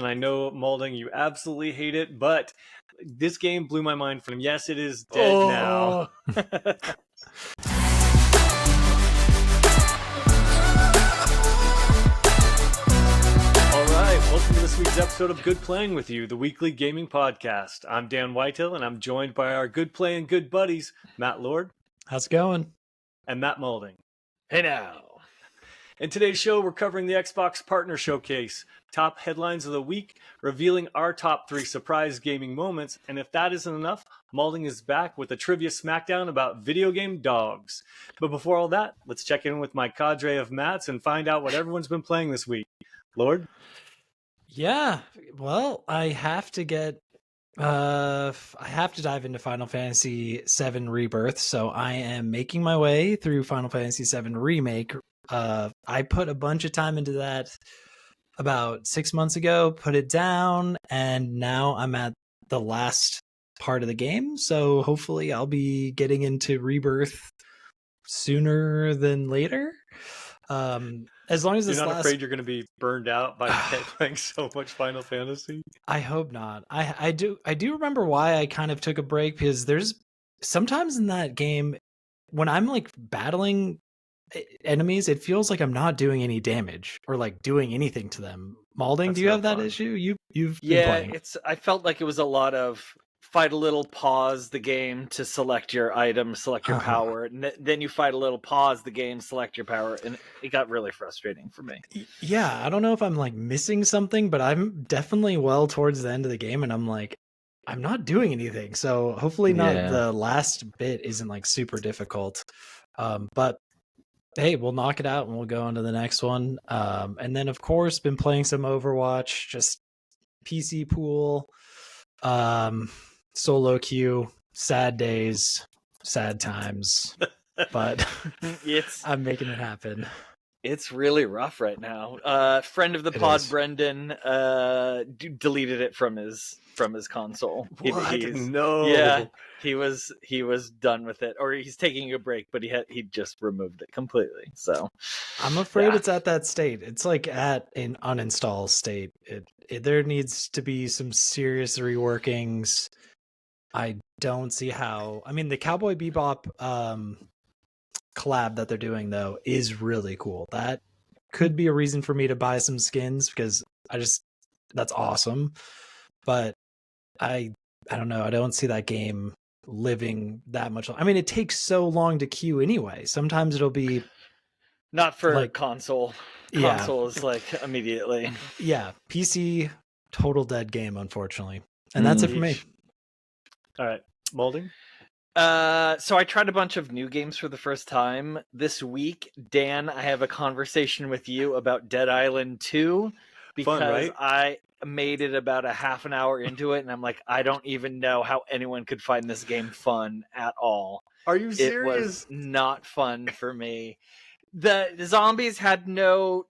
And I know, Maulding, you absolutely hate it, but this game blew my mind from yes, it is dead now. Welcome to this week's episode of Good Playing With You, the weekly gaming podcast. I'm Dan Whitehill, and I'm joined by our good playing good buddies, Matt Lord. How's it going? And Matt Maulding. Hey now. In today's show, we're covering the Xbox Partner Showcase, top headlines of the week, revealing our top 3 surprise gaming moments, and if that isn't enough, Maulding is back with a trivia smackdown about video game dogs. But before all that, let's check in with my cadre of Matts and find out what everyone's been playing this week. Lord? Yeah, well, I have to dive into Final Fantasy VII Rebirth, so I am making my way through Final Fantasy VII Remake. I put a bunch of time into that about 6 months ago, put it down, and now I'm at the last part of the game, so hopefully I'll be getting into Rebirth sooner than later. As long as you're not afraid you're going to be burned out by playing so much Final Fantasy. I hope not. I do remember why I kind of took a break, because there's sometimes in that game when I'm like battling enemies, it feels like I'm not doing any damage or like doing anything to them. Maulding, do you have that issue? You've been playing. I felt like it was a lot of fight a little, pause the game to select your item, select your power, and then you fight a little, pause the game, select your power, and it got really frustrating for me. Yeah, I don't know if I'm like missing something, but I'm definitely well towards the end of the game, and I'm like, I'm not doing anything, so hopefully the last bit isn't like super difficult. But hey, we'll knock it out and we'll go on to the next one. And then of course been playing some Overwatch, just PC pool, solo queue, sad days, sad times, but I'm making it happen. It's really rough right now. Friend of the pod, Brendan, deleted it from his console. No. Yeah, he was done with it, or he's taking a break, but he just removed it completely. So I'm afraid it's at that state. It's like at an uninstall state. There needs to be some serious reworkings. I don't see how. I mean, the Cowboy Bebop collab that they're doing though is really cool. That could be a reason for me to buy some skins, because that's awesome. But I don't know. I don't see that game living that much. I mean, it takes so long to queue anyway. Sometimes it'll be not for like console. Console is like immediately. Yeah, PC total dead game, unfortunately. And that's it for me. All right, Maulding. So I tried a bunch of new games for the first time this week. Dan, I have a conversation with you about Dead Island 2 because fun, right? I made it about a half an hour into it, and I'm like, I don't even know how anyone could find this game fun at all. Are you serious? It was not fun for me. The zombies had no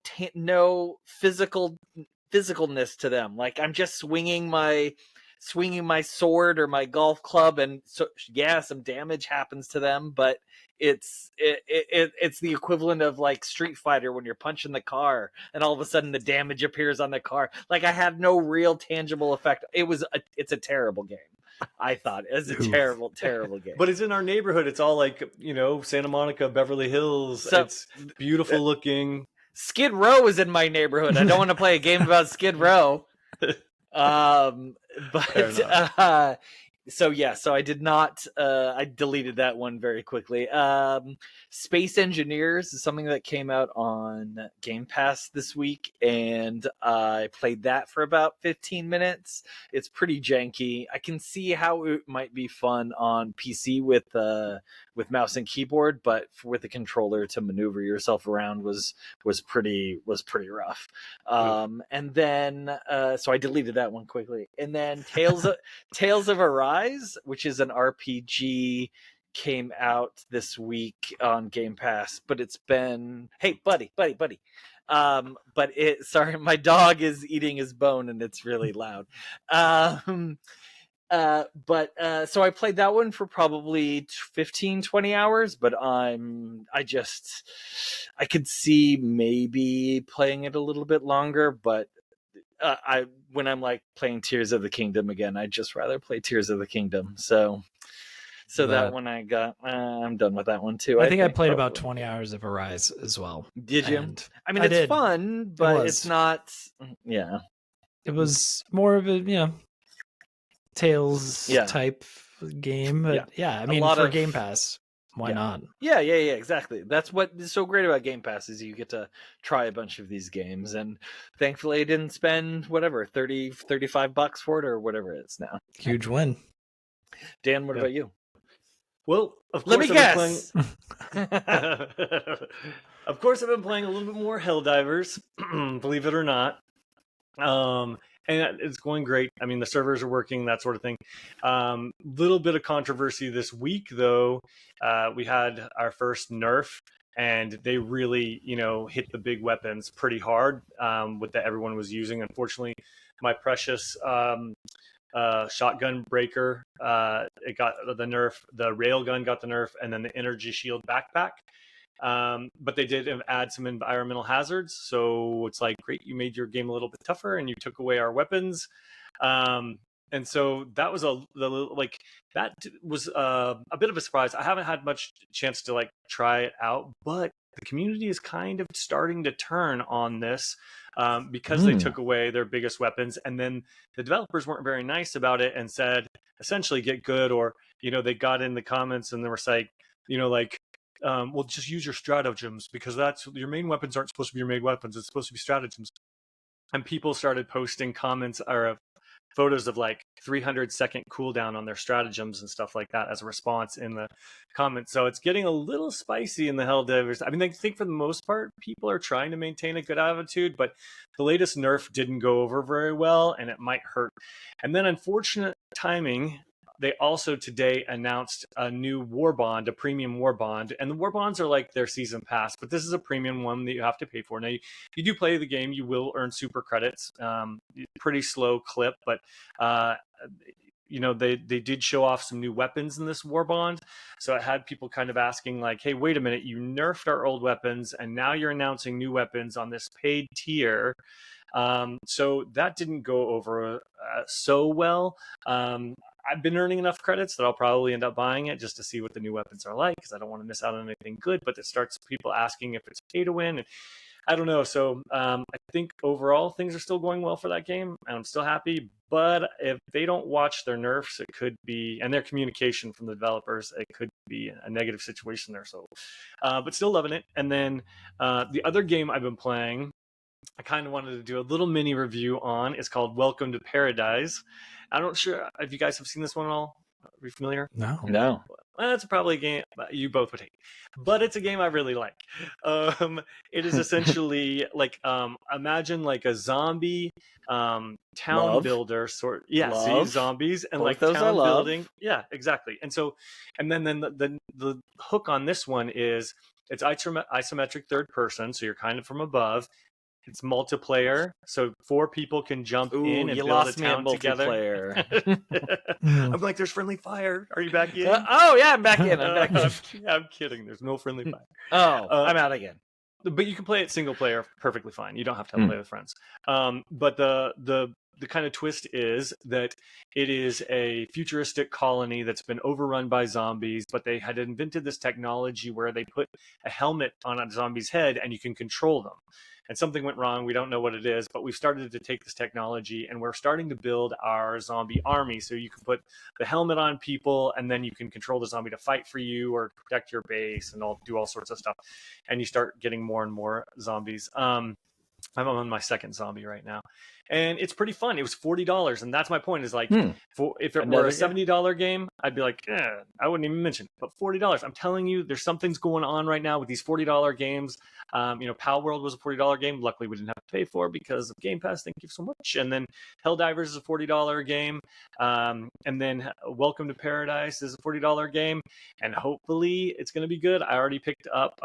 physicalness to them. Like, I'm just swinging my sword or my golf club, and so some damage happens to them, but it's the equivalent of like Street Fighter when you're punching the car and all of a sudden the damage appears on the car. Like, I had no real tangible effect. It's a terrible game. I thought it was a terrible game. But it's in our neighborhood. It's all like, Santa Monica, Beverly Hills. So, it's beautiful looking. Skid Row is in my neighborhood. I don't want to play a game about Skid Row. So I did not, I deleted that one very quickly. Space Engineers is something that came out on Game Pass this week, and I played that for about 15 minutes. It's pretty janky. I can see how it might be fun on PC with mouse and keyboard, but with a controller to maneuver yourself around was pretty rough. And then so I deleted that one quickly. And then Tales of Arise, which is an RPG, came out this week on Game Pass, but it's been buddy. But sorry, my dog is eating his bone and it's really loud. So I played that one for probably 15-20 hours, but I could see maybe playing it a little bit longer, but I when I'm like playing Tears of the Kingdom again, I'd just rather play Tears of the Kingdom. So that one I got. I'm done with that one too. I think I played probably. about 20 hours of Arise as well. Did you? And I mean, I it's did. fun, but was. it's not. Yeah. It was more of a Tales type game, but I mean, for Game Pass, why not? Yeah, exactly. That's what is so great about Game Pass is you get to try a bunch of these games, and thankfully I didn't spend whatever $35 for it or whatever it is now. Huge win. Dan, what about you? Well, of course, let me guess. Of course, I've been playing a little bit more Helldivers, believe it or not. And it's going great. I mean, the servers are working, that sort of thing. Little bit of controversy this week, though. We had our first nerf, and they really, hit the big weapons pretty hard with that everyone was using. Unfortunately, my precious shotgun breaker, it got the nerf. The railgun got the nerf, and then the energy shield backpack. But they did add some environmental hazards, so it's like, great, you made your game a little bit tougher and you took away our weapons. And so that was a bit of a surprise. I haven't had much chance to try it out, but the community is kind of starting to turn on this because they took away their biggest weapons, and then the developers weren't very nice about it and said essentially get good, or they got in the comments and they were like, well, just use your stratagems, because that's your main weapons aren't supposed to be your main weapons. It's supposed to be stratagems. And people started posting comments or photos of 300-second cooldown on their stratagems and stuff like that as a response in the comments. So it's getting a little spicy in the Helldivers. I mean, I think for the most part, people are trying to maintain a good attitude, but the latest nerf didn't go over very well, and it might hurt. And then unfortunate timing, they also today announced a new war bond, a premium war bond. And the war bonds are like their season pass, but this is a premium one that you have to pay for. Now, if you do play the game, you will earn super credits. Pretty slow clip, but they did show off some new weapons in this war bond. So it had people kind of asking hey, wait a minute, you nerfed our old weapons and now you're announcing new weapons on this paid tier. So that didn't go over so well. I've been earning enough credits that I'll probably end up buying it just to see what the new weapons are like, because I don't want to miss out on anything good. But it starts people asking if it's pay to win, and I don't know. So I think overall things are still going well for that game, and I'm still happy. But if they don't watch their nerfs, it could be, and their communication from the developers, it could be a negative situation there. So, but still loving it. And then the other game I've been playing, I kind of wanted to do a little mini review on. It's called Welcome to Paradise. I'm not sure if you guys have seen this one at all. Are you familiar? No. Well, it's probably a game you both would hate, but it's a game I really like. It is essentially imagine a zombie town builder sort. Yeah, see, zombies and both those town building. Yeah, exactly. And so, and then the hook on this one is it's isometric third person, so you're kind of from above. It's multiplayer, so 4 people can jump in and build a town together. I'm like, there's friendly fire. Are you back in? Oh yeah, I'm back in. I'm kidding. There's no friendly fire. I'm out again. But you can play it single player perfectly fine. You don't have to play with friends. But the kind of twist is that it is a futuristic colony that's been overrun by zombies, but they had invented this technology where they put a helmet on a zombie's head and you can control them. And something went wrong. We don't know what it is, but we've started to take this technology and we're starting to build our zombie army. So you can put the helmet on people and then you can control the zombie to fight for you or protect your base and do all sorts of stuff. And you start getting more and more zombies. I'm on my second zombie right now. And it's pretty fun. It was $40. And that's my point is if it were a $70 game, I'd be like, I wouldn't even mention it. But $40, I'm telling you, there's something's going on right now with these $40 games. Pal World was a $40 game. Luckily, we didn't have to pay for it because of Game Pass. Thank you so much. And then Helldivers is a $40 game. And then Welcome to Paradise is a $40 game. And hopefully it's going to be good. I already picked up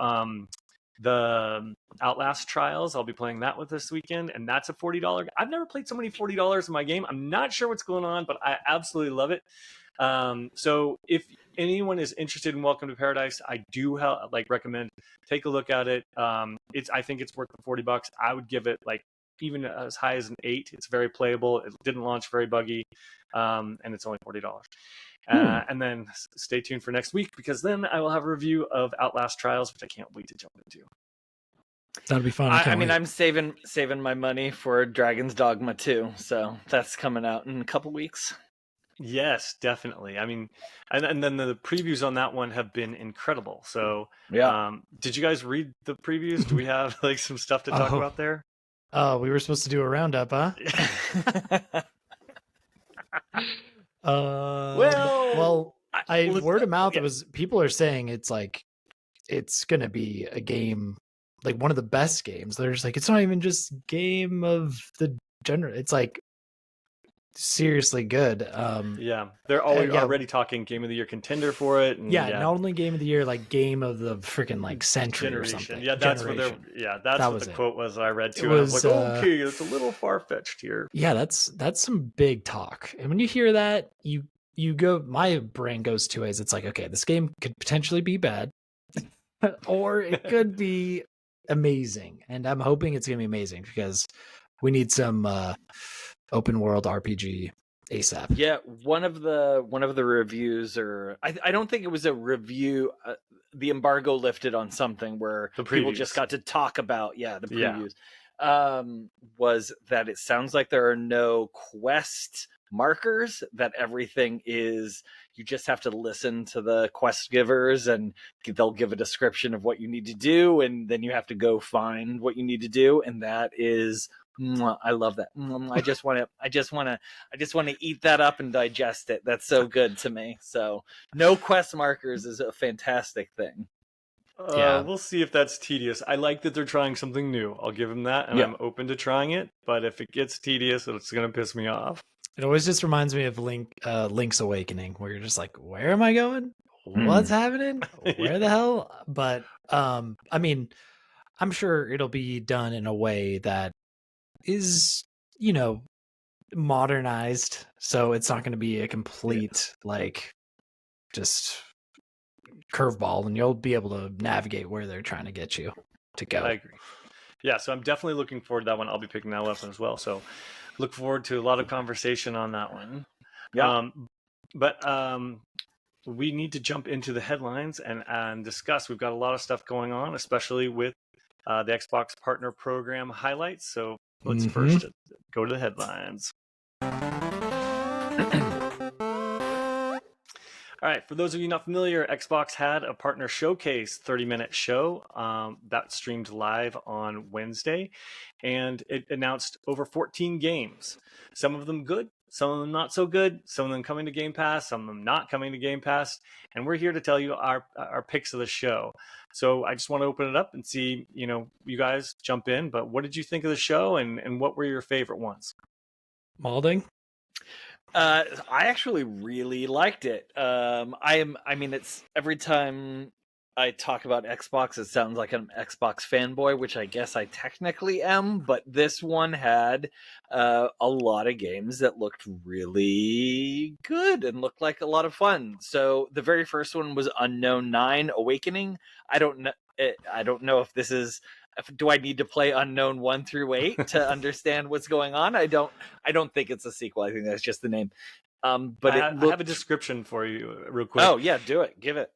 the Outlast Trials. I'll be playing that with this weekend, and that's a $40. I've never played so many $40 in my game. I'm not sure what's going on, but I absolutely love it. So if anyone is interested in Welcome to Paradise, I do recommend take a look at it. I think it's worth the $40. I would give it even as high as an 8. It's very playable. It didn't launch very buggy, and it's only $40. And then stay tuned for next week, because then I will have a review of Outlast Trials, which I can't wait to jump into. That'll be fun. I mean, I'm saving my money for Dragon's Dogma 2, so that's coming out in a couple weeks. Yes, definitely. I mean, and then the previews on that one have been incredible. So, did you guys read the previews? Do we have like some stuff to talk about there? Oh, we were supposed to do a roundup, huh? Well, word of mouth, it was, people are saying it's like, it's gonna be a game, like one of the best games. They're just like, it's not even just game of the genre. It's like seriously good. They're already talking game of the year contender for it. And not only game of the year, like game of the freaking like century generation. Or something. Yeah, that's what the quote was I read too. I was like, okay, it's a little far fetched here. Yeah, that's some big talk. And when you hear that, you go, my brain goes two ways. It's like, okay, this game could potentially be bad, or it could be amazing. And I'm hoping it's gonna be amazing, because we need some open world RPG ASAP. Yeah, one of the reviews, or I don't think it was a review. The embargo lifted on something where people just got to talk about the previews. Was that it sounds like there are no quest markers, that everything is, you just have to listen to the quest givers and they'll give a description of what you need to do, and then you have to go find what you need to do. And that is, I love that. I just want to eat that up and digest it. That's so good to me. So no quest markers is a fantastic thing. We'll see if that's tedious. I like that they're trying something new. I'll give them that, and I'm open to trying it. But if it gets tedious, it's going to piss me off. It always just reminds me of Link's Awakening, where you're just like, where am I going? What's happening? Where the hell? But I mean, I'm sure it'll be done in a way that is, modernized. So it's not going to be a complete like just curveball, and you'll be able to navigate where they're trying to get you to go. I agree. Yeah, so I'm definitely looking forward to that one. I'll be picking that one up as well. So look forward to a lot of conversation on that one. Yeah. But we need to jump into the headlines and discuss. We've got a lot of stuff going on, especially with the Xbox Partner Program highlights. So let's first go to the headlines. All right, for those of you not familiar, Xbox had a partner showcase 30-minute show that streamed live on Wednesday, and it announced over 14 games. Some of them good, some of them not so good, some of them coming to Game Pass, some of them not coming to Game Pass, and we're here to tell you our picks of the show. So I just want to open it up and see, you guys jump in, but what did you think of the show, and what were your favorite ones? Maulding? I actually really liked it. It's every time I talk about Xbox, it sounds like I'm an Xbox fanboy, which I guess I technically am, but this one had a lot of games that looked really good and looked like a lot of fun. So the very first one was Unknown 9 Awakening. I don't know if this is, do I need to play Unknown 1 through 8 to understand what's going on? I don't think it's a sequel. I think that's just the name. But I have a description for you real quick. Oh yeah, do it. Give it.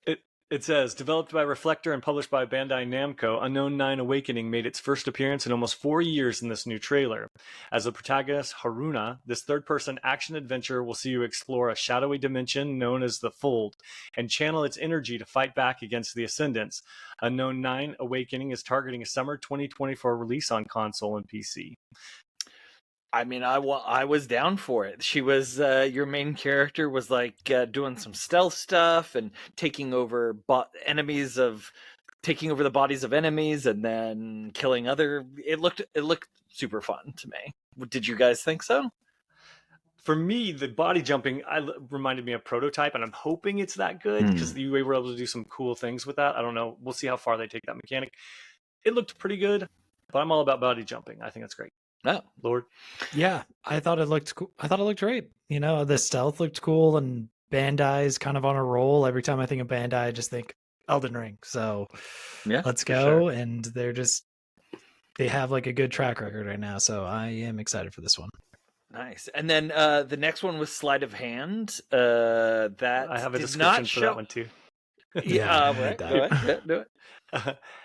It says, developed by Reflector and published by Bandai Namco, Unknown 9 Awakening made its first appearance in almost 4 years in this new trailer. As the protagonist Haruna, this third-person action-adventure will see you explore a shadowy dimension known as the Fold and channel its energy to fight back against the Ascendants. Unknown 9 Awakening is targeting a summer 2024 release on console and PC. I mean, I was down for it. She was, your main character was like doing some stealth stuff and taking over taking over the bodies of enemies and then killing other. It looked super fun to me. Did you guys think so? For me, the body jumping reminded me of Prototype, and I'm hoping it's that good because we were able to do some cool things with that. I don't know. We'll see how far they take that mechanic. It looked pretty good, but I'm all about body jumping. I think that's great. Oh, Lord. Yeah, I thought it looked cool. I thought it looked great. The stealth looked cool, and Bandai's kind of on a roll. Every time I think of Bandai, I just think Elden Ring. So let's go. Sure. And they're just they have like a good track record right now, so I am excited for this one. Nice. And then the next one was Sleight of Hand. That I have a did description not for show... that one too. Yeah, I right. need that. Go ahead. Do it.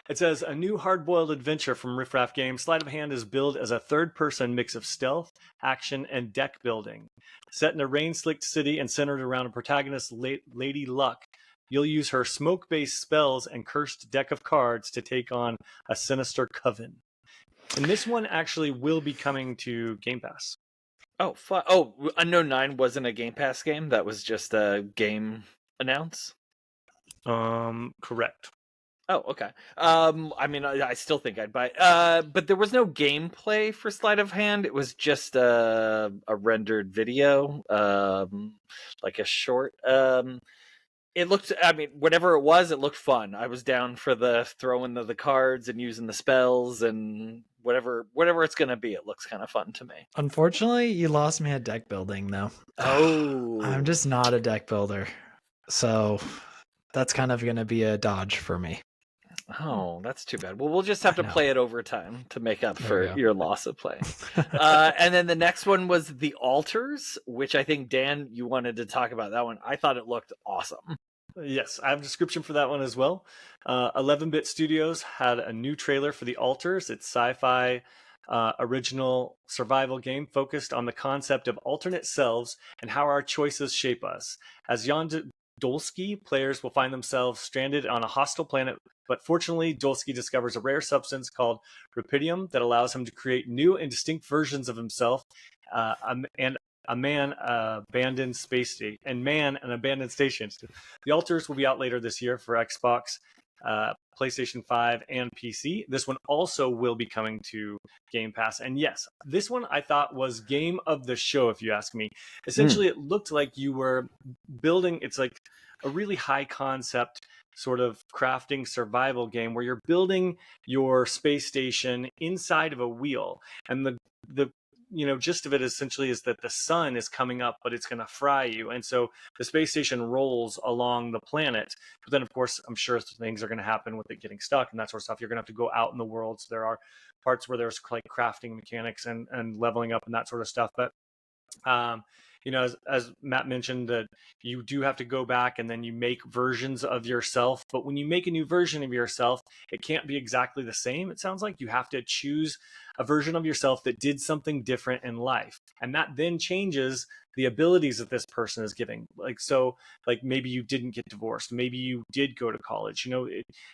It says a new hard-boiled adventure from Riff Raff Games. Sleight of Hand is billed as a third-person mix of stealth, action, and deck building. Set in a rain-slicked city and centered around a protagonist, Lady Luck, you'll use her smoke-based spells and cursed deck of cards to take on a sinister coven. And this one actually will be coming to Game Pass. Oh, oh, Unknown 9 wasn't a Game Pass game. That was just a game announce. Correct. Oh, okay. I mean, I still think I'd buy it. But there was no gameplay for Sleight of Hand. It was just a rendered video, like a short. It looked, I mean, whatever it was, it looked fun. I was down for the throwing the cards and using the spells and whatever it's going to be. It looks kind of fun to me. Unfortunately, you lost me at deck building, though. Oh. I'm just not a deck builder. So that's kind of going to be a dodge for me. Oh, that's too bad. Well, we'll just have to play it over time to make up for you your loss of play. And then the next one was The Altars, which I think, Dan, you wanted to talk about that one. I thought it looked awesome. Yes, I have a description for that one as well. 11-Bit Studios had a new trailer for The Altars. It's sci-fi original survival game focused on the concept of alternate selves and how our choices shape us. As Jan Dolsky, players will find themselves stranded on a hostile planet, but fortunately, Dolsky discovers a rare substance called rubidium that allows him to create new and distinct versions of himself and a man abandoned space station and man an abandoned station. The Altars will be out later this year for Xbox, PlayStation 5, and PC. This one also will be coming to Game Pass. And yes, this one I thought was game of the show, if you ask me. Essentially, it looked like you were building, it's like a really high concept sort of crafting survival game where you're building your space station inside of a wheel. And the gist of it essentially is that the sun is coming up, but it's going to fry you. And so the space station rolls along the planet. But then, of course, I'm sure things are going to happen with it getting stuck and that sort of stuff. You're going to have to go out in the world. So there are parts where there's like crafting mechanics and leveling up and that sort of stuff. But, as Matt mentioned, that you do have to go back and then you make versions of yourself. But when you make a new version of yourself, it can't be exactly the same. It sounds like you have to choose a version of yourself that did something different in life. And that then changes the abilities that this person is getting. Like maybe you didn't get divorced. Maybe you did go to college.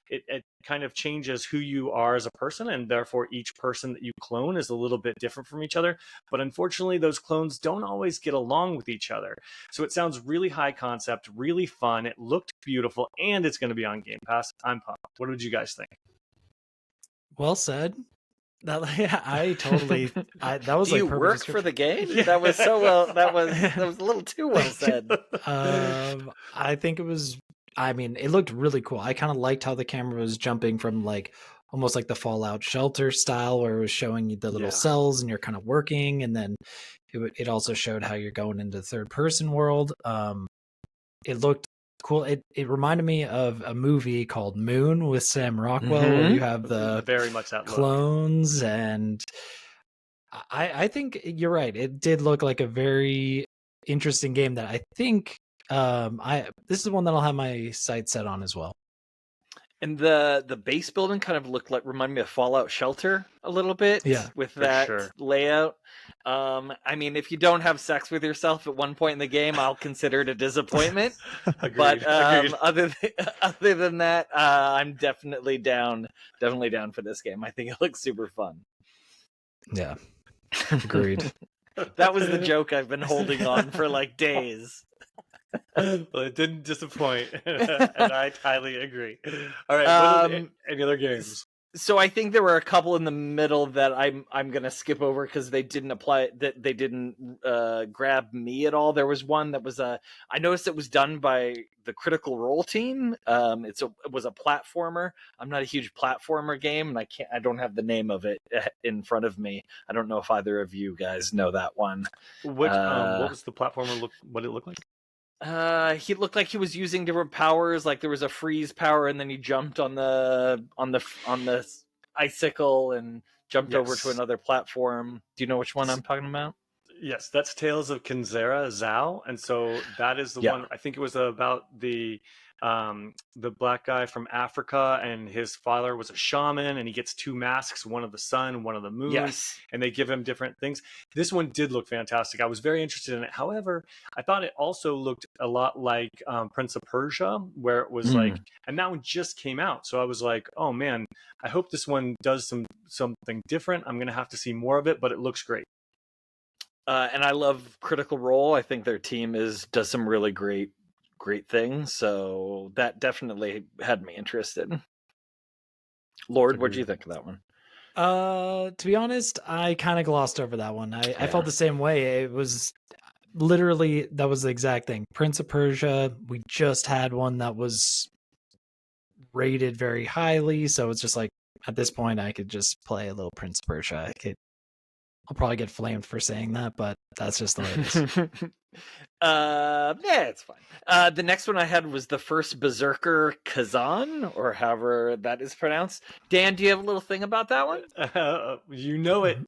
It kind of changes who you are as a person. And therefore, each person that you clone is a little bit different from each other. But unfortunately, those clones don't always get along with each other. So it sounds really high concept, really fun. It looked beautiful, and it's going to be on Game Pass. I'm pumped. What did you guys think? Well said. That was Do you work for the game? Yeah. That was so well. That was a little too well said. I think it was. I mean, it looked really cool. I kind of liked how the camera was jumping from like almost like the Fallout Shelter style, where it was showing you the little cells and you're kind of working, and then it also showed how you're going into the third person world. It looked cool. It reminded me of a movie called Moon with Sam Rockwell, where you have the very much that clones, and I think you're right. It did look like a very interesting game that I think this is one that I'll have my sights set on as well. And the base building kind of reminded me of Fallout Shelter a little bit, with that layout. I mean, if you don't have sex with yourself at one point in the game, I'll consider it a disappointment. Agreed. But Agreed. other than that, I'm definitely down for this game. I think it looks super fun. Yeah, agreed. That was the joke I've been holding on for like days. Well, it didn't disappoint, and I highly agree. All right, any other games? So I think there were a couple in the middle that I'm gonna skip over because they didn't grab me at all. There was one that was I noticed it was done by the Critical Role team. It was a platformer. I'm not a huge platformer game, and I don't have the name of it in front of me. I don't know if either of you guys know that one. What was the platformer what did it look like? He looked like he was using different powers. Like there was a freeze power, and then he jumped on the icicle and jumped over to Yes. another platform. Do you know which one I'm talking about? Yes, that's Tales of Kinzera Zhao, and so that is the Yeah. one. I think it was about the black guy from Africa, and his father was a shaman, and he gets two masks, one of the sun, one of the moon, Yes. and they give him different things. This one did look fantastic. I was very interested in it. However, I thought it also looked a lot like Prince of Persia, where it was like, and that one just came out, so I was like, oh man, I hope this one does something different. I'm gonna have to see more of it, but it looks great. And I love Critical Role. I think their team does some really great things. So that definitely had me interested. Lord, what'd you think of that one? To be honest, I kind of glossed over that one. I Yeah. felt the same way. It was literally, that was the exact thing. Prince of Persia, we just had one that was rated very highly, so it's just like, at this point, I could just play a little Prince of Persia. I'll probably get flamed for saying that, but that's just the way it is. Yeah, it's fine. The next one I had was the First Berzerker Khazan, or however that is pronounced. Dan, do you have a little thing about that one? You know it.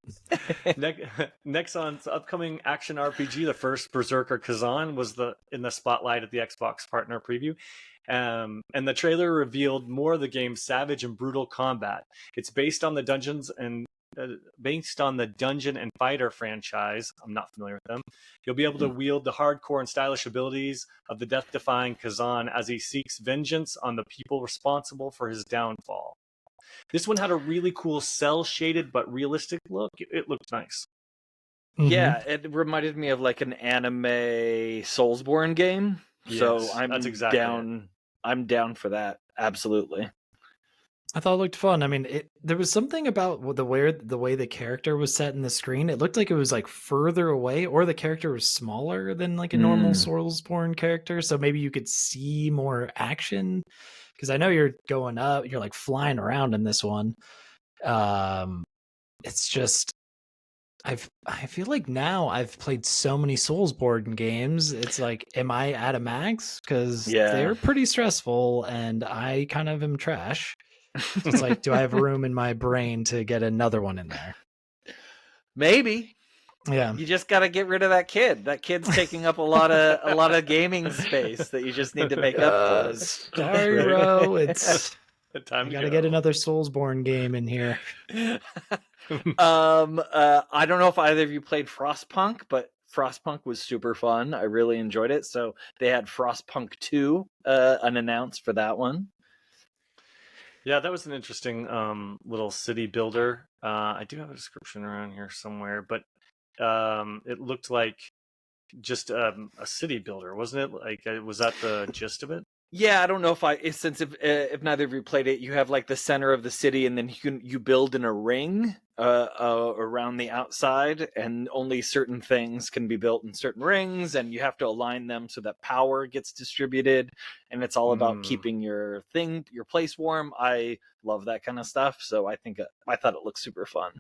Next on upcoming action RPG, the First Berzerker Khazan was in the spotlight at the Xbox partner preview. And the trailer revealed more of the game's savage and brutal combat. It's based on the Dungeon and Fighter franchise. I'm not familiar with them. You'll be able to wield the hardcore and stylish abilities of the death-defying Khazan as he seeks vengeance on the people responsible for his downfall. This one had a really cool cel-shaded but realistic look. It looked nice. Yeah, it reminded me of like an anime Soulsborne game. Yes, so that's exactly down. I'm down for that. Absolutely. I thought it looked fun. I mean, there was something about the way the character was set in the screen. It looked like it was like further away, or the character was smaller than like a normal Soulsborne character. So maybe you could see more action. Because I know you're going up, you're like flying around in this one. It's just, I feel like now I've played so many Soulsborne games. It's like, am I at a max? Because they're pretty stressful, and I kind of am trash. It's like, do I have room in my brain to get another one in there? Maybe. Yeah. You just got to get rid of that kid. That kid's taking up a lot of gaming space that you just need to make up for. Sorry, bro. It's time. You got to get another Soulsborne game in here. I don't know if either of you played Frostpunk, but Frostpunk was super fun. I really enjoyed it. So they had Frostpunk 2 unannounced for that one. Yeah, that was an interesting little city builder. I do have a description around here somewhere, but it looked like just a city builder, wasn't it? Like, was that the gist of it? Yeah, I don't know if neither of you played it, you have like the center of the city, and then you build in a ring around the outside, and only certain things can be built in certain rings, and you have to align them so that power gets distributed, and it's all about keeping your place warm. I love that kind of stuff, so I thought it looked super fun.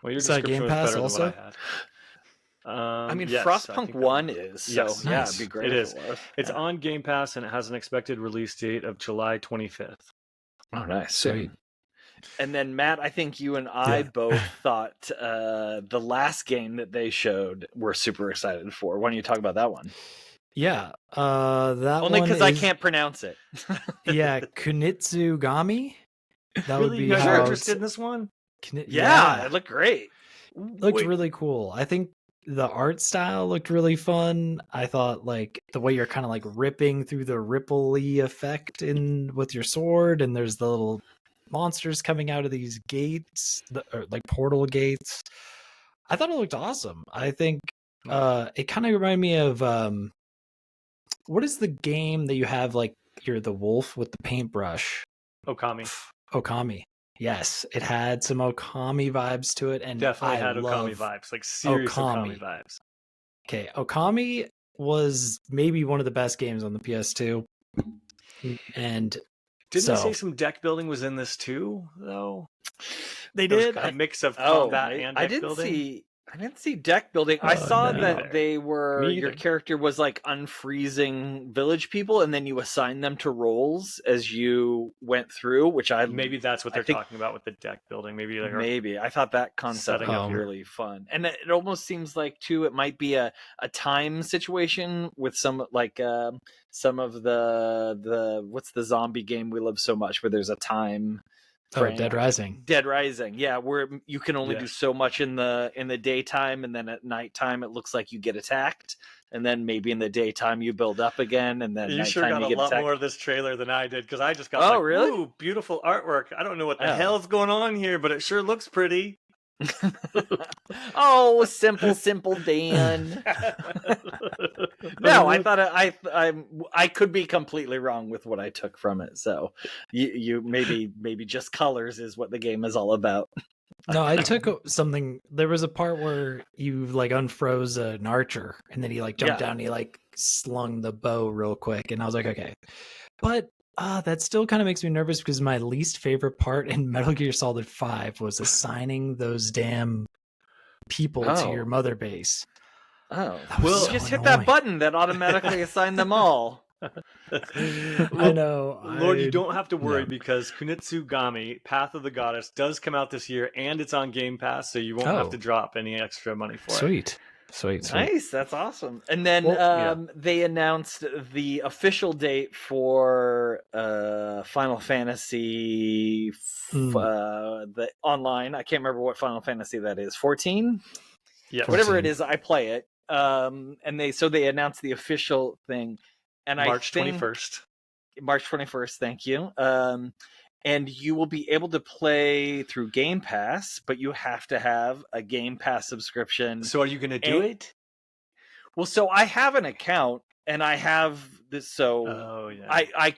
Well, your description was better than what I had. I mean, yes, Frostpunk 1 is, so yes, yeah, it'd be great. It is. It's on Game Pass, and it has an expected release date of July 25th. Oh, nice. Sweet. And then, Matt, I think you and I both thought the last game that they showed we're super excited for. Why don't you talk about that one? Yeah, that only because I can't pronounce it. Yeah, Kunitsu-Gami. That really? would be You guys how are interested in this one? Yeah, it looked great. Looked really cool. I think the art style looked really fun. I thought like the way you're kind of like ripping through the ripple-y effect with your sword, and there's the little monsters coming out of these gates, or like portal gates. I thought it looked awesome. I think it kind of reminded me of what is the game that you have, like you're the wolf with the paintbrush? Okami. Yes, it had some Okami vibes to it, and definitely had Okami vibes, like serious Okami vibes. Okay, Okami was maybe one of the best games on the PS2, and didn't they say some deck building was in this too, though? They did a mix of combat and deck building. I didn't see deck building. I saw no. that they were Me your either. character was like unfreezing village people, and then you assign them to roles as you went through. Which Maybe that's what I they're think talking about with the deck building. Maybe they're maybe I thought that concept setting was up your- really fun, and it almost seems like too it might be a time situation with some like some of the what's the zombie game we love so much where there's a time. Oh, Dead Rising. Dead Rising, yeah, where you can only do Yes. so much in the daytime, and then at nighttime it looks like you get attacked, and then maybe in the daytime you build up again, and then You nighttime sure got you a get lot attacked. more of this trailer than I did because I just got Oh, like, really? ooh, beautiful artwork. I don't know what the Oh. hell's going on here, but it sure looks pretty. Oh, simple Dan. No, I thought I could be completely wrong with what I took from it. So you maybe just colors is what the game is all about. No, I took something. There was a part where you like unfroze an archer, and then he like jumped down. And he like slung the bow real quick, and I was like, okay. But that still kind of makes me nervous because my least favorite part in Metal Gear Solid 5 was assigning those damn people to your mother base. Oh, That was well, so just hit annoying. that button that automatically assigned them all. I know. Lord, you don't have to worry no. because Kunitsu-Gami, Path of the Goddess, does come out this year, and it's on Game Pass, so you won't have to drop any extra money for it. Sweet. Nice, that's awesome. And then they announced the official date for Final Fantasy the online. I can't remember what Final Fantasy that is. 14? Yeah, whatever 14. it is, I play it. And they announced the official thing, and March I think 21st. March 21st. Thank you. And you will be able to play through Game Pass, but you have to have a Game Pass subscription. So are you going to do it? Well, so I have an account, and I have this. So Oh yeah. I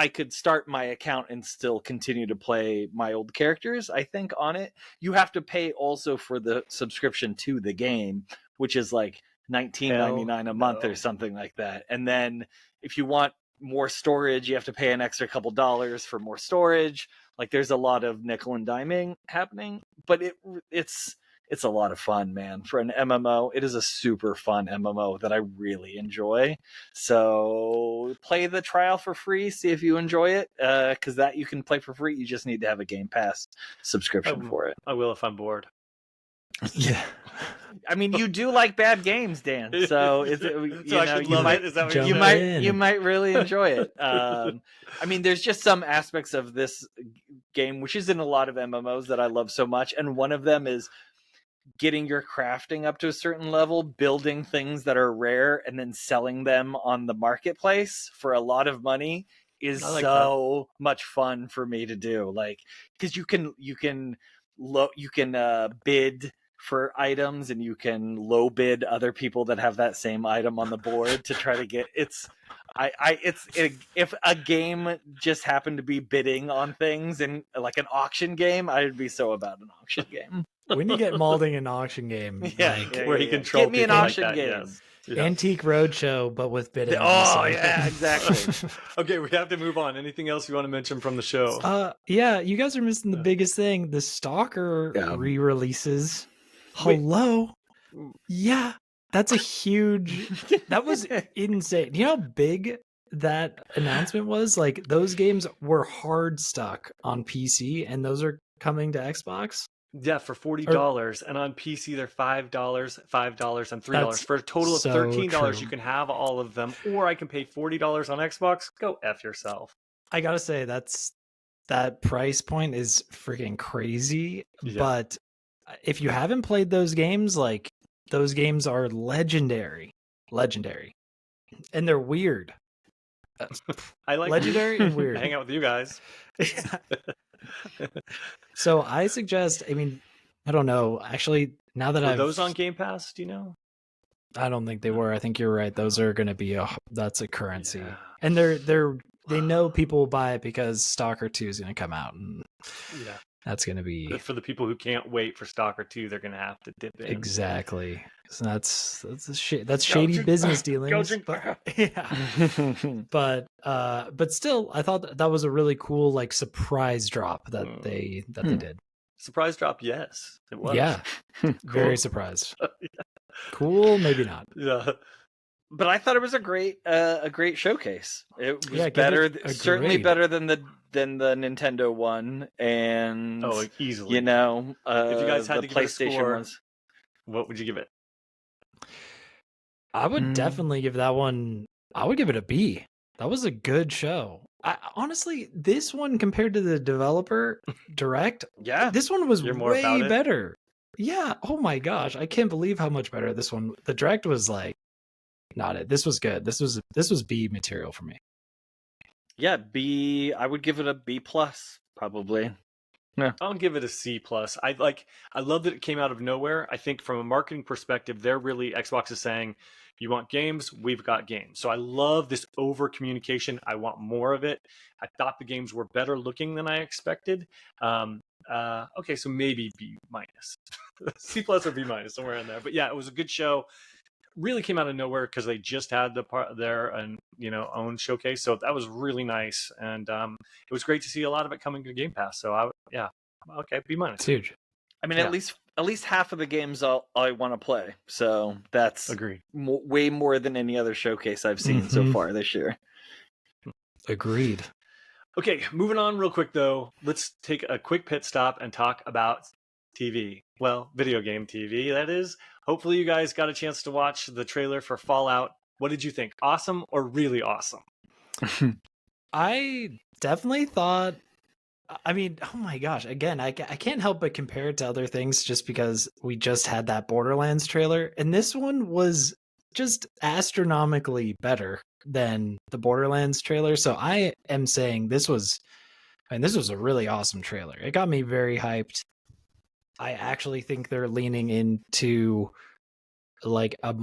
could start my account and still continue to play my old characters. I think on it, you have to pay also for the subscription to the game, which is like $19.99 a month or something like that. And then if you want more storage, you have to pay an extra couple dollars for more storage. Like there's a lot of nickel and diming happening, but it's a lot of fun, man. For an MMO, it is a super fun MMO that I really enjoy. So play the trial for free, see if you enjoy it, because that you can play for free. You just need to have a Game Pass subscription for it. I will if I'm bored. Yeah. I mean, you do like bad games, Dan. So it's So I should love it. Is that what you're Jump saying? you might really enjoy it. I mean, there's just some aspects of this game which is in a lot of MMOs that I love so much, and one of them is getting your crafting up to a certain level, building things that are rare, and then selling them on the marketplace for a lot of money is so much fun for me to do. Like, because you can bid for items, and you can low bid other people that have that same item on the board to try to get if a game just happened to be bidding on things in like an auction game, I'd be so about an auction game. When you get Maulding an auction game, where he controls get me an people auction like that, game. yes. Yeah. Antique Roadshow, but with bidding. Oh yeah, exactly. Okay, we have to move on. Anything else you want to mention from the show? Yeah, you guys are missing the biggest thing. The Stalker re-releases. Hello. Yeah, that's a huge. That was insane. Do you know how big that announcement was? Like those games were hard stuck on PC, and those are coming to Xbox. Yeah, for $40, and on PC they're $5, $5, and $3 for a total of $13. You can have all of them, or I can pay $40 on Xbox. Go F yourself. I gotta say that price point is freaking crazy. Yeah. But if you haven't played those games, like those games are legendary, and they're weird. I like legendary and weird. Hang out with you guys. So I suggest, I mean, I don't know. Actually, now that Were those on Game Pass, do you know? I don't think they were. I think you're right. Those are going to be that's a currency. Yeah. And they know people will buy it because Stalker 2 is going to come out, and Yeah. that's going to be For the people who can't wait for Stalker 2, they're going to have to dip in. exactly. So that's shady business dealings. Go drink. But but still, I thought that was a really cool like surprise drop that they did. Surprise drop, yes, it was. Yeah, Cool. very surprised. Cool, maybe not. Yeah. But I thought it was a great showcase. It was Yeah, give better, it a certainly grade. better than the Nintendo one, and Oh, easily. you know, If you guys had the to give it a PlayStation score, ones. what would you give it? I would definitely give that one. I would give it a B. That was a good show. Honestly, this one compared to the developer direct, Yeah, this one was You're more about way it? better. Yeah. Oh my gosh, I can't believe how much better this one. The direct was like not it. This was good. This was B material for me. yeah. B. I would give it a B plus probably. I'll give it a C plus. I love that it came out of nowhere. I think from a marketing perspective, they're really Xbox is saying, you want games, we've got games. So I love this over communication. I want more of it. I thought the games were better looking than I expected. Okay, so maybe B minus, C plus or B minus, somewhere in there. But yeah, it was a good show. Really came out of nowhere because they just had their own showcase, so that was really nice, and it was great to see a lot of it coming to Game Pass. So okay, B minus. It's huge. I mean, at least half of the games I want to play. So that's Agreed. way more than any other showcase I've seen so far this year. Agreed. Okay, moving on real quick though. Let's take a quick pit stop and talk about TV. Well, video game TV, that is. Hopefully you guys got a chance to watch the trailer for Fallout. What did you think? Awesome or really awesome? I definitely thought, I mean, oh my gosh, again, I can't help but compare it to other things just because we just had that Borderlands trailer, and this one was just astronomically better than the Borderlands trailer. So I am saying this was a really awesome trailer. It got me very hyped. I actually think they're leaning into like I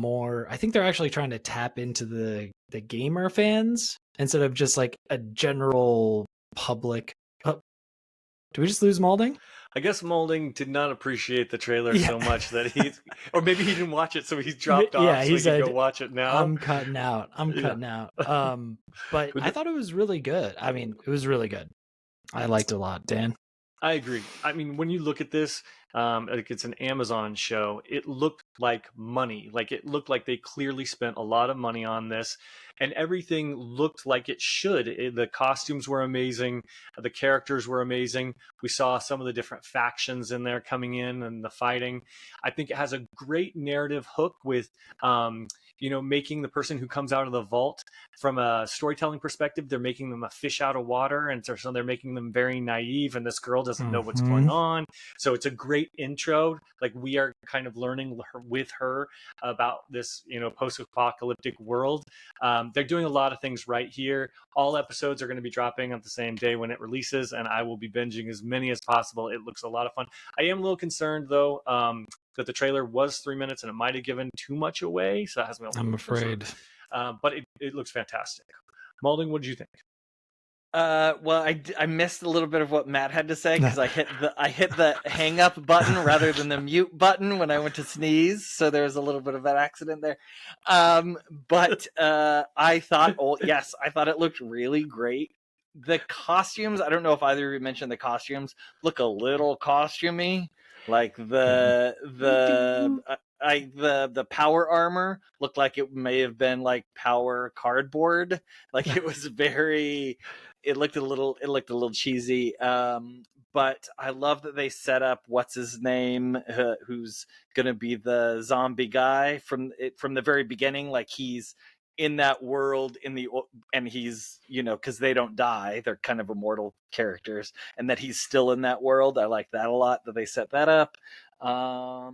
think they're actually trying to tap into the gamer fans instead of just like a general public. Oh, do we just lose Maulding? I guess Maulding did not appreciate the trailer so much that or maybe he didn't watch it, so he's dropped off. Yeah, so he he said, can go watch it now. I'm cutting out. But I thought it was really good. I mean, it was really good. I liked it a lot, Dan. I agree. I mean, when you look at this, like it's an Amazon show, it looked like money. Like it looked like they clearly spent a lot of money on this, and everything looked like it should. The costumes were amazing. The characters were amazing. We saw some of the different factions in there coming in and the fighting. I think it has a great narrative hook with, making the person who comes out of the vault from a storytelling perspective, they're making them a fish out of water. And so they're making them very naive, and this girl doesn't know what's going on. So it's a great intro. Like we are kind of learning with her about this, post-apocalyptic world. They're doing a lot of things right here. All episodes are going to be dropping on the same day when it releases, and I will be binging as many as possible. It looks a lot of fun. I am a little concerned though, that the trailer was 3 minutes and it might have given too much away. So that has me a little I'm afraid. but it looks fantastic. Maulding, what did you think? Well, I missed a little bit of what Matt had to say because I hit the hang up button rather than the mute button when I went to sneeze, so there was a little bit of an accident there. But I thought, I thought it looked really great. The costumes, I don't know if either of you mentioned the costumes, look a little costumey. Like the power armor looked like it may have been like power cardboard. Like it was it looked a little cheesy. But I love that they set up what's his name, who's gonna be the zombie guy from the very beginning. Like he's in that world and he's, because they don't die, they're kind of immortal characters, and that he's still in that world. I like that a lot that they set that up. I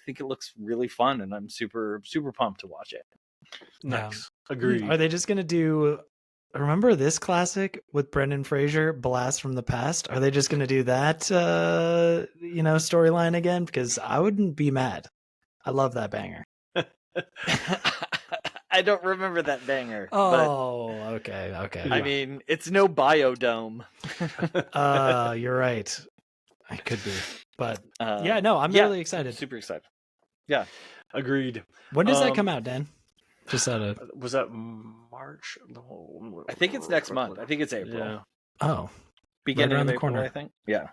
think it looks really fun, and I'm super super pumped to watch it. Nice. Agreed. Are they just gonna do, remember this classic with Brendan Fraser, Blast from the Past? Are they just gonna do that storyline again? Because I wouldn't be mad. I love that banger. I don't remember that banger. Oh, okay. I mean, it's no Biodome. You're right. I could be, but I'm really excited. Super excited. Yeah, agreed. When does that come out, Dan? Just out of, was that March? No, I think it's next month. I think it's April. Yeah. Oh, beginning right around of the April, corner. I think. Yeah.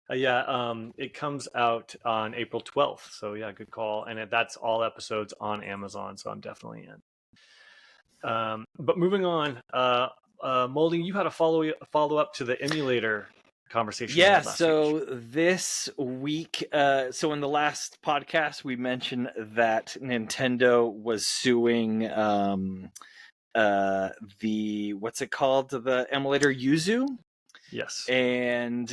It comes out on April 12th. So yeah, good call. And that's all episodes on Amazon. So I'm definitely in. But moving on, Maulding, you had a follow up to the emulator conversation. Yeah, last so week. this week, so in the last podcast, we mentioned that Nintendo was suing the, what's it called? The emulator Yuzu? Yes. And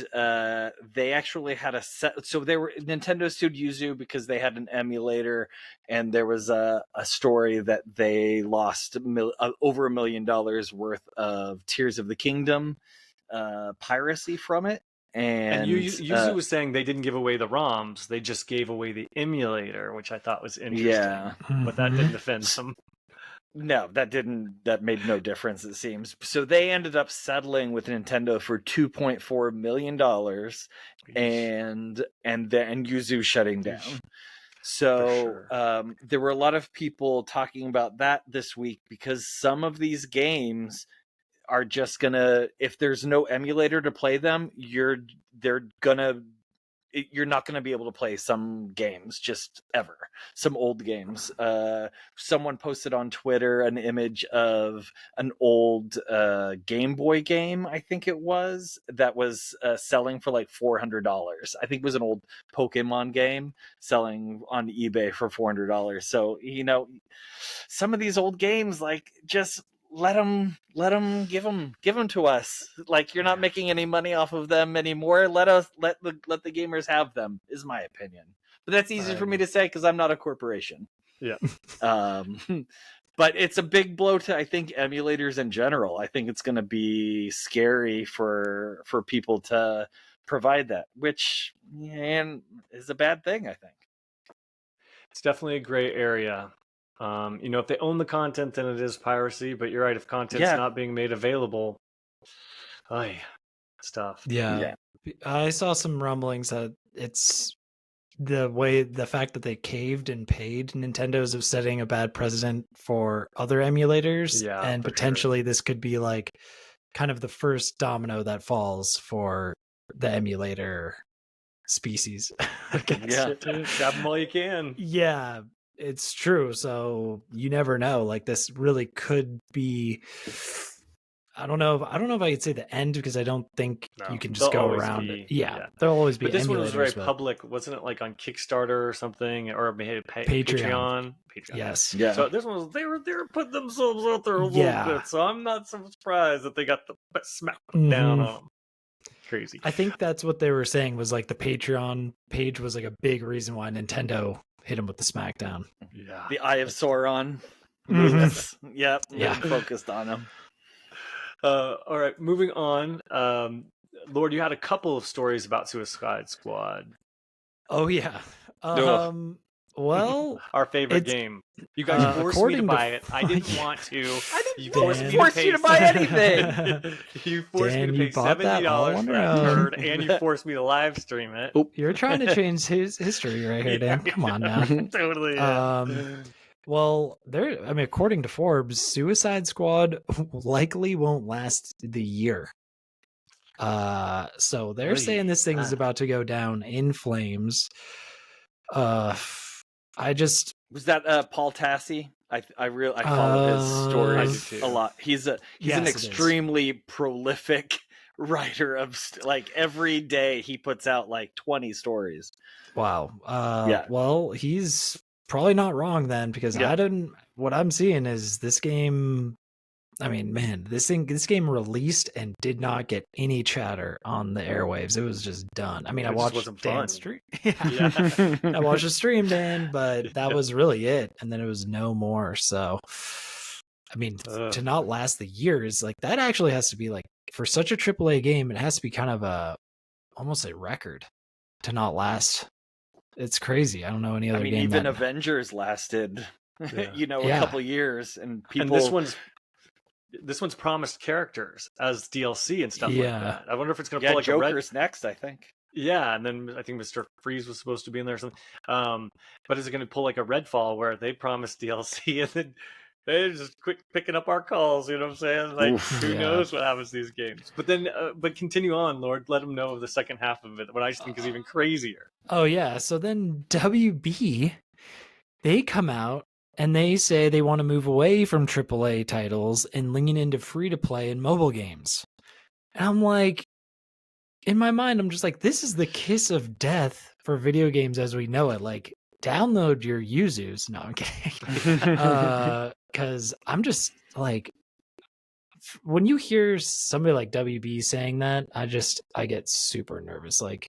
they actually had a set. So Nintendo sued Yuzu because they had an emulator, and there was a story that they lost over $1 million worth of Tears of the Kingdom piracy from it. And Yuzu was saying they didn't give away the ROMs; they just gave away the emulator, which I thought was interesting. Yeah, but that didn't offend them. No, that made no difference, it seems. So they ended up settling with Nintendo for $2.4 million, and Yuzu shutting down. So sure. there were a lot of people talking about that this week, because some of these games are just gonna, if there's no emulator to play them, you're not going to be able to play some games just ever. Some old games. Someone posted on Twitter an image of an old Game Boy game, I think it was, that was selling for like $400. I think it was an old Pokemon game selling on eBay for $400. So, some of these old games, like, just let them give them to us. Like, you're not making any money off of them anymore. Let the gamers have them, is my opinion. But that's easy for me to say because I'm not a corporation. Yeah. But it's a big blow to, I think, emulators in general. I think it's going to be scary for people to provide that, which is a bad thing, I think. It's definitely a gray area. If they own the content, then it is piracy. But you're right; if content's not being made available, it's tough. Yeah. I saw some rumblings that it's the fact that they caved and paid Nintendo's of setting a bad precedent for other emulators, and potentially this could be like kind of the first domino that falls for the emulator species. Grab them while you can. Yeah, it's true. So you never know. Like, this really could be. I don't know if I could say the end, because I don't think you can just go around it. Yeah, there'll always be. But this one was very public, wasn't it? Like on Kickstarter or something, or maybe Patreon. Yes. Yeah. So this one was they were putting themselves out there a little bit. So I'm not so surprised that they got the smack down on them. Crazy. I think that's what they were saying, was like the Patreon page was like a big reason why Nintendo hit him with the Smackdown. Yeah. The Eye of Sauron. Mm-hmm. Yep. Yeah. Focused on him. All right, moving on. Lord, you had a couple of stories about Suicide Squad. Oh yeah. Well, our favorite game. You guys forced me to buy it. I didn't want to. I didn't force you to buy anything. You forced me to pay $70 for that turd, and you forced me to live stream it. You're trying to change his history right here, Dan. Come on now. Totally. Well, according to Forbes, Suicide Squad likely won't last the year. So they're saying this thing is about to go down in flames. Was that Paul Tassi? I follow his stories a lot. He's an extremely prolific writer of like every day he puts out like 20 stories. Wow. Well, he's probably not wrong then, because what I'm seeing is this game. I mean, man, this game released and did not get any chatter on the airwaves. It was just done. I mean, I watched Dan's stream. I watched the stream, Dan, but that was really it. And then it was no more. So, I mean, to not last the year is like, that actually has to be like, for such a AAA game, it has to be kind of almost a record to not last. It's crazy. I don't know any other game. Even Avengers lasted, a couple years, and people. And this one's promised characters as DLC and stuff like that. I wonder if it's going to pull like Joker's next, I think. Yeah, and then I think Mr. Freeze was supposed to be in there or something. But is it going to pull like a Redfall where they promised DLC and then They're just quick picking up our calls. You know what I'm saying? Like, Oof. who Yeah. knows what happens to these games? But then, but continue on, Lord. Let them know of the second half of it. What I think is even crazier. Oh yeah, so then WB, they come out and they say they want to move away from AAA titles and lean into free to play and mobile games. And I'm like, in my mind, I'm just like, this is the kiss of death for video games as we know it. Like, download your Yuzus. No, I'm kidding. Because I'm just like, when you hear somebody like WB saying that, I get super nervous. Like,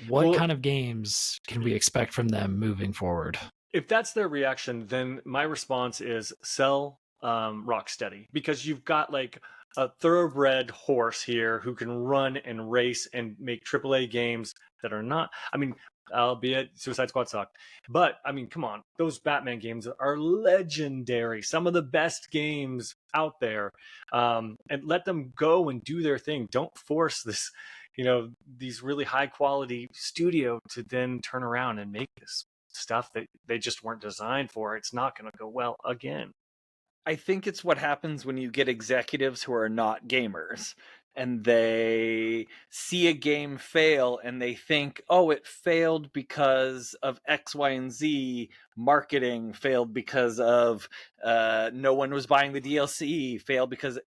what Well- kind of games can we expect from them moving forward? If that's their reaction, then my response is sell Rocksteady, because you've got like a thoroughbred horse here who can run and race and make AAA games that are not. I mean, albeit Suicide Squad sucked, but I mean, come on, those Batman games are legendary. Some of the best games out there, and let them go and do their thing. Don't force this, these really high quality studio to then turn around and make this stuff that they just weren't designed for. It's not going to go well again. I think it's what happens when you get executives who are not gamers and they see a game fail and they think, oh, it failed because of X, Y, and Z. Marketing failed because of no one was buying the DLC, failed because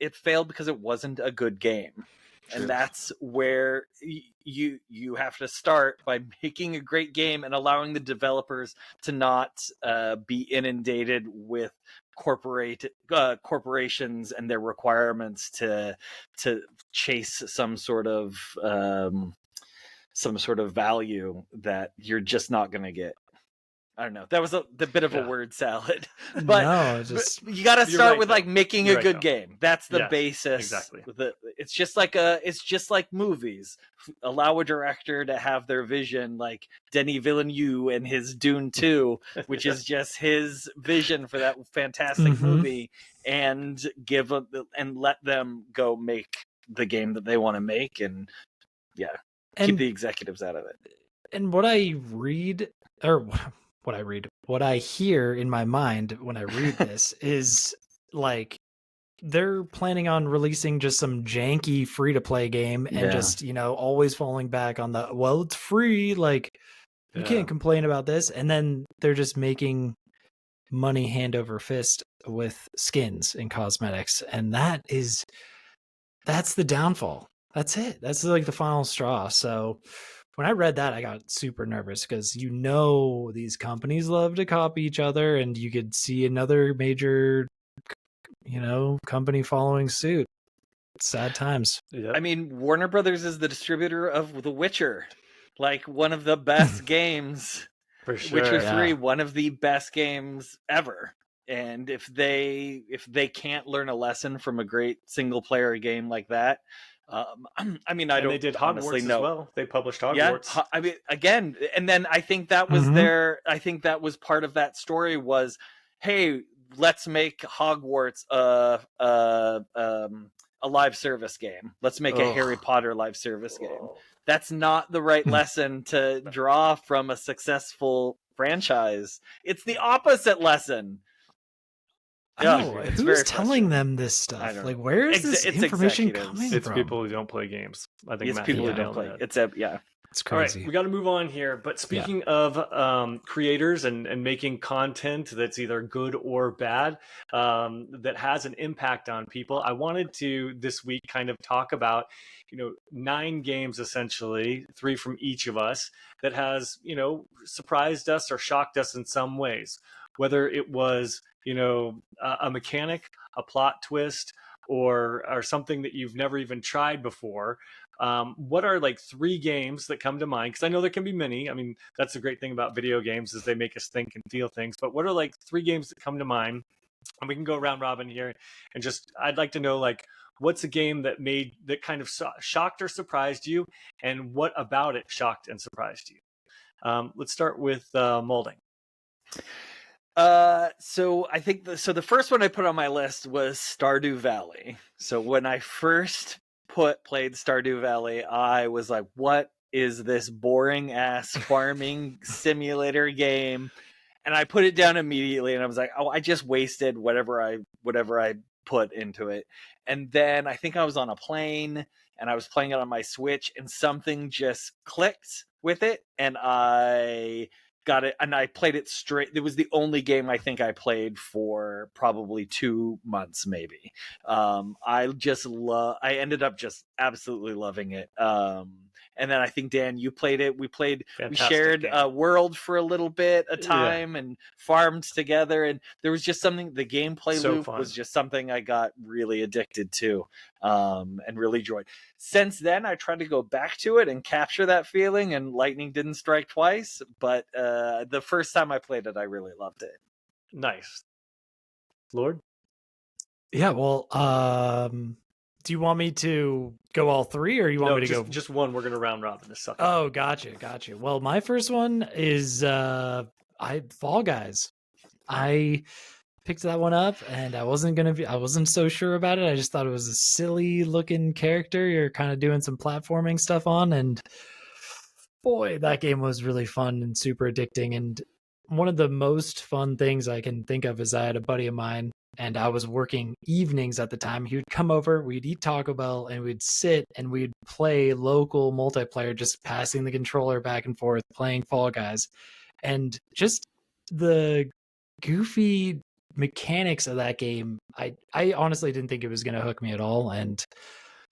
it failed because it wasn't a good game. True. And that's where you have to start by making a great game and allowing the developers to not be inundated with corporations and their requirements to chase some sort of value that you're just not going to get. I don't know. That was a bit of a word salad, but No, but you got to start with like making a good game. That's the Yes, basis. exactly. It's just like movies. Allow a director to have their vision, like Denis Villeneuve and his Dune 2, which is just his vision for that fantastic Mhm. movie, and let them go make the game that they want to make, and keep And the executives out of it. and what I read, or what I hear in my mind when I read this is like they're planning on releasing just some janky free to play game and Yeah. just, always falling back on well, it's free. Like, you can't complain about this. And then they're just making money hand over fist with skins and cosmetics. And that's the downfall. That's it. That's like the final straw. So when I read that, I got super nervous because these companies love to copy each other, and you could see another major, company following suit. Sad times. Yep. I mean, Warner Brothers is the distributor of The Witcher, like one of the best games. For sure. Witcher yeah. 3, one of the best games ever. And if they can't learn a lesson from a great single player game like that, I mean, I And don't they did honestly Hogwarts as know. well. They published Hogwarts. Yeah, I mean, again, and then I think that was I think that was part of that story was, hey, let's make Hogwarts a live service game. Let's make a Harry Potter live service game. That's not the right lesson to draw from a successful franchise. It's the opposite lesson. I Yeah, know. it's Who's very telling frustrating. them this I stuff? don't Like, know. where is this It's information executives. coming It's from? people who don't play games. I think It's Matt people who nailed don't play. it. It's It's All right, crazy. we got to move on here. But speaking of creators and making content that's either good or bad, that has an impact on people, I wanted to this week kind of talk about, 9 games essentially, 3 from each of us, that has, surprised us or shocked us in some ways. Whether it was, a mechanic, a plot twist, or something that you've never even tried before. What are like 3 games that come to mind? Because I know there can be many. I mean, that's the great thing about video games is they make us think and feel things. But what are like 3 games that come to mind? And we can go round robin here and I'd like to know, like, what's a game that kind of shocked or surprised you, and what about it shocked and surprised you? Let's start with Maulding. So I think the first one I put on my list was Stardew Valley. So when I first played Stardew Valley, I was like, what is this boring ass farming simulator game? and I put it down immediately, and I was like, oh, I just wasted whatever I put into it. And then I think I was on a plane and I was playing it on my Switch, and something just clicked with it, and I got it, and I played it straight. It was the only game I think I played for probably 2 months, maybe. I ended up just absolutely loving it. And then I think, Dan, you played it. We shared a world for a little bit, a time, and farmed together. And there was just something, the gameplay loop was just something I got really addicted to, and really enjoyed. Since then, I tried to go back to it and capture that feeling, and lightning didn't strike twice. But the first time I played it, I really loved it. Nice. Lord? Yeah, well, do you want me to go all three, or you want me to go just one? We're gonna round robin this sucker. Oh, gotcha. Well, my first one is Fall Guys. I picked that one up, and I wasn't so sure about it. I just thought it was a silly looking character you're kind of doing some platforming stuff on, and boy, that game was really fun and super addicting. And one of the most fun things I can think of is I had a buddy of mine, and I was working evenings at the time. He would come over, we'd eat Taco Bell, and we'd sit and we'd play local multiplayer, just passing the controller back and forth, playing Fall Guys. And just the goofy mechanics of that game, I honestly didn't think it was going to hook me at all. And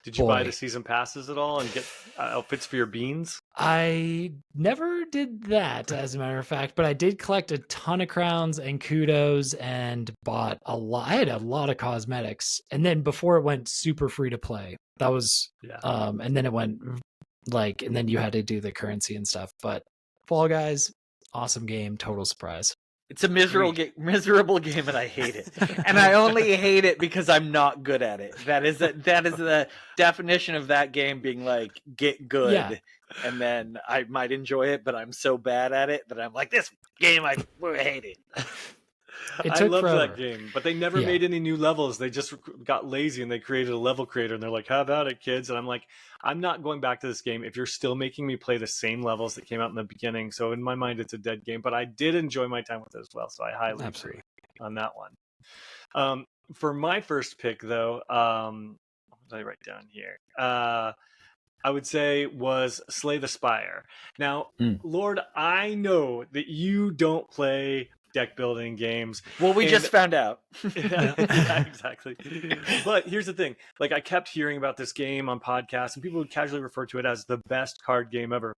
did you buy the season passes at all and get outfits for your beans? I never did that, as a matter of fact, but I did collect a ton of crowns and kudos and bought a lot. I had a lot of cosmetics. And then before it went super free to play, that was, and then it went and then you had to do the currency and stuff. But Fall Guys, awesome game, total surprise. It's a miserable game, and I hate it. And I only hate it because I'm not good at it. That is the definition of that game being like, get good. Yeah. And then I might enjoy it, but I'm so bad at it that I'm like, this game, I hate it. I love that game, but they never made any new levels. They just got lazy and they created a level creator, and they're like, how about it, kids? And I'm like, I'm not going back to this game if you're still making me play the same levels that came out in the beginning. So in my mind, it's a dead game, but I did enjoy my time with it as well. So I highly agree on that one. For my first pick, though, what did I write down here? I would say was Slay the Spire. Now, Lord, I know that you don't play deck building games. Well, we just found out. Yeah, exactly. But here's the thing. Like, I kept hearing about this game on podcasts, and people would casually refer to it as the best card game ever.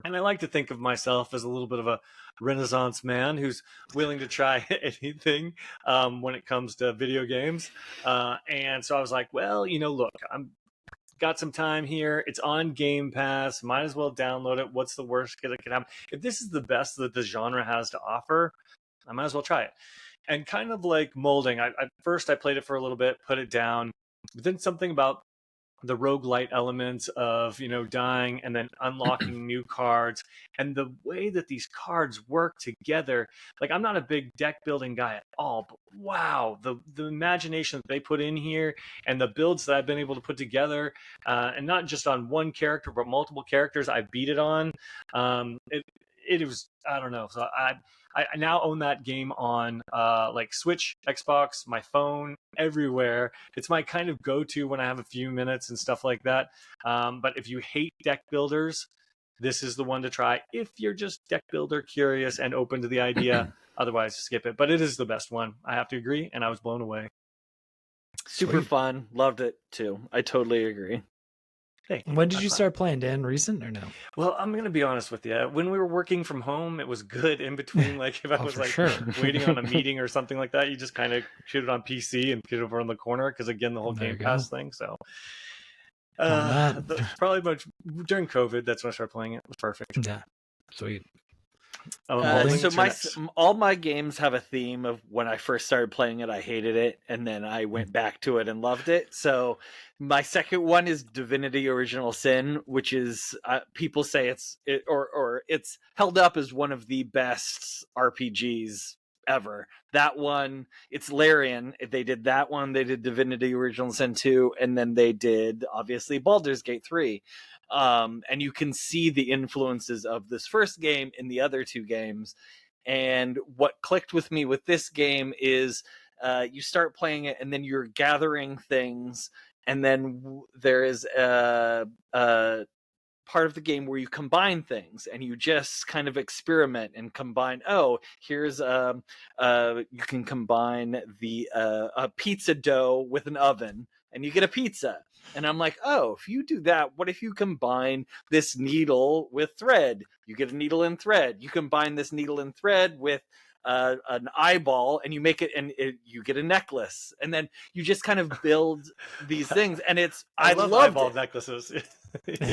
And I like to think of myself as a little bit of a Renaissance man who's willing to try anything when it comes to video games. And so I was like, well, look, I'm got some time here. It's on Game Pass. Might as well download it. What's the worst that could happen? If this is the best that the genre has to offer, I might as well try it. And kind of like Maulding, first I played it for a little bit, put it down, but then something about the roguelite elements of, dying and then unlocking new cards, and the way that these cards work together. Like, I'm not a big deck building guy at all, but wow, the imagination that they put in here and the builds that I've been able to put together, and not just on one character, but multiple characters I beat it on. It was, I don't know. So I now own that game on like Switch, Xbox, my phone, everywhere. It's my kind of go-to when I have a few minutes and stuff like that. But if you hate deck builders, this is the one to try. If you're just deck builder curious and open to the idea, otherwise skip it. But it is the best one. I have to agree, and I was blown away. Super fun. Loved it too. I totally agree. Hey, when did you start playing, Dan? Recent or no? Well, I'm going to be honest with you. When we were working from home, it was good in between. Like, if I was waiting on a meeting or something like that, you just kind of shoot it on PC and get it over in the corner. Because again, the whole Game Pass thing. So probably much during COVID, that's when I started playing it. It was perfect. Yeah, sweet. So all my games have a theme of when I first started playing it, I hated it, and then I went back to it and loved it. So my second one is Divinity: Original Sin, which is people say it's held up as one of the best RPGs ever. That one, it's Larian. They did that one. They did Divinity: Original Sin 2, and then they did obviously Baldur's Gate 3. And you can see the influences of this first game in the other two games. And what clicked with me with this game is you start playing it, and then you're gathering things, and then there is a part of the game where you combine things, and you just kind of experiment and combine. Oh, here's you can combine the a pizza dough with an oven, and you get a pizza. And I'm like, oh, if you do that, what if you combine this needle with thread? You get a needle and thread. You combine this needle and thread with an eyeball, and you make it, and you get a necklace. And then you just kind of build these things, and I love loved eyeball it. necklaces.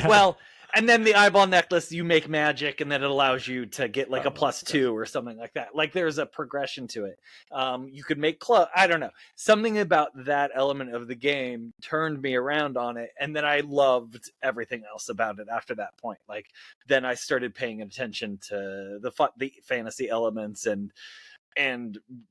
Well, and then the eyeball necklace, you make magic, and then it allows you to get like a +2 or something like that. Like there's a progression to it. You could make I don't know. Something about that element of the game turned me around on it, and then I loved everything else about it after that point. Like then I started paying attention to the fantasy elements, and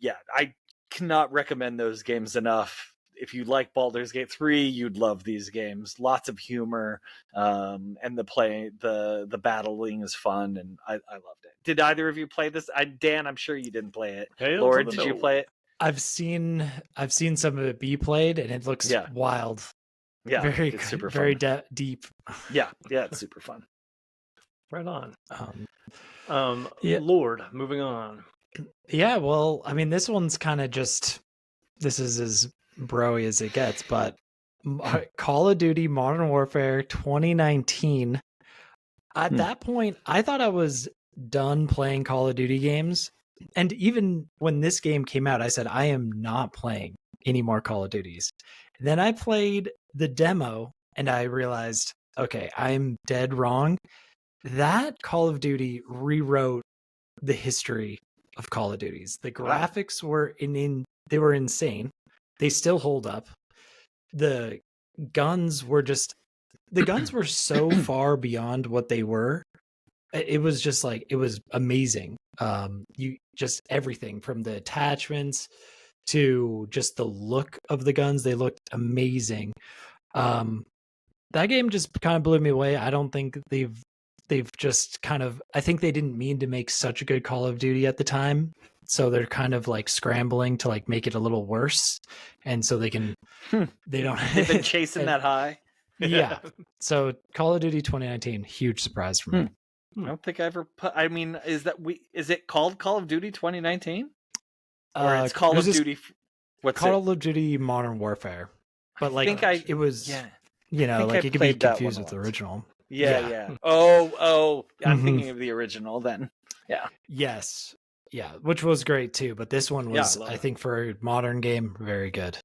yeah, I cannot recommend those games enough. If you like Baldur's Gate 3, you'd love these games. Lots of humor, and the battling is fun, and I loved it. Did either of you play this? Dan, I'm sure you didn't play it. Hail Lord, to the did you no. play it? I've seen some of it be played, and it looks wild. Yeah, Very it's super fun. very deep. Yeah, it's super fun. Right on. Yeah. Lord, moving on. Yeah, well, I mean, this one's kind of just, this is as broy as it gets, but Call of Duty Modern Warfare 2019. At that point, I thought I was done playing Call of Duty games. And even when this game came out, I said, I am not playing any more Call of Duties. And then I played the demo, and I realized, okay, I'm dead wrong. That Call of Duty rewrote the history of Call of Duties. The graphics were they were insane. They still hold up. The guns were so far beyond what they were. It was just like, it was amazing. You just everything from the attachments to just the look of the guns, they looked amazing. That game just kind of blew me away. I don't think they've just kind of, I think they didn't mean to make such a good Call of Duty at the time. So they're kind of like scrambling to like make it a little worse. And so they can, they don't. They've been chasing that high. Yeah. So Call of Duty 2019, huge surprise for me. I don't think I ever I mean, is it called Call of Duty 2019? Or it's Call of Duty. What's Call of Duty Modern Warfare. But like, it was, you know, like it could be confused with the original. Yeah. Oh, I'm thinking of the original then. Yeah. Yes. Yeah, which was great too, but this one was, I think, for a modern game, very good.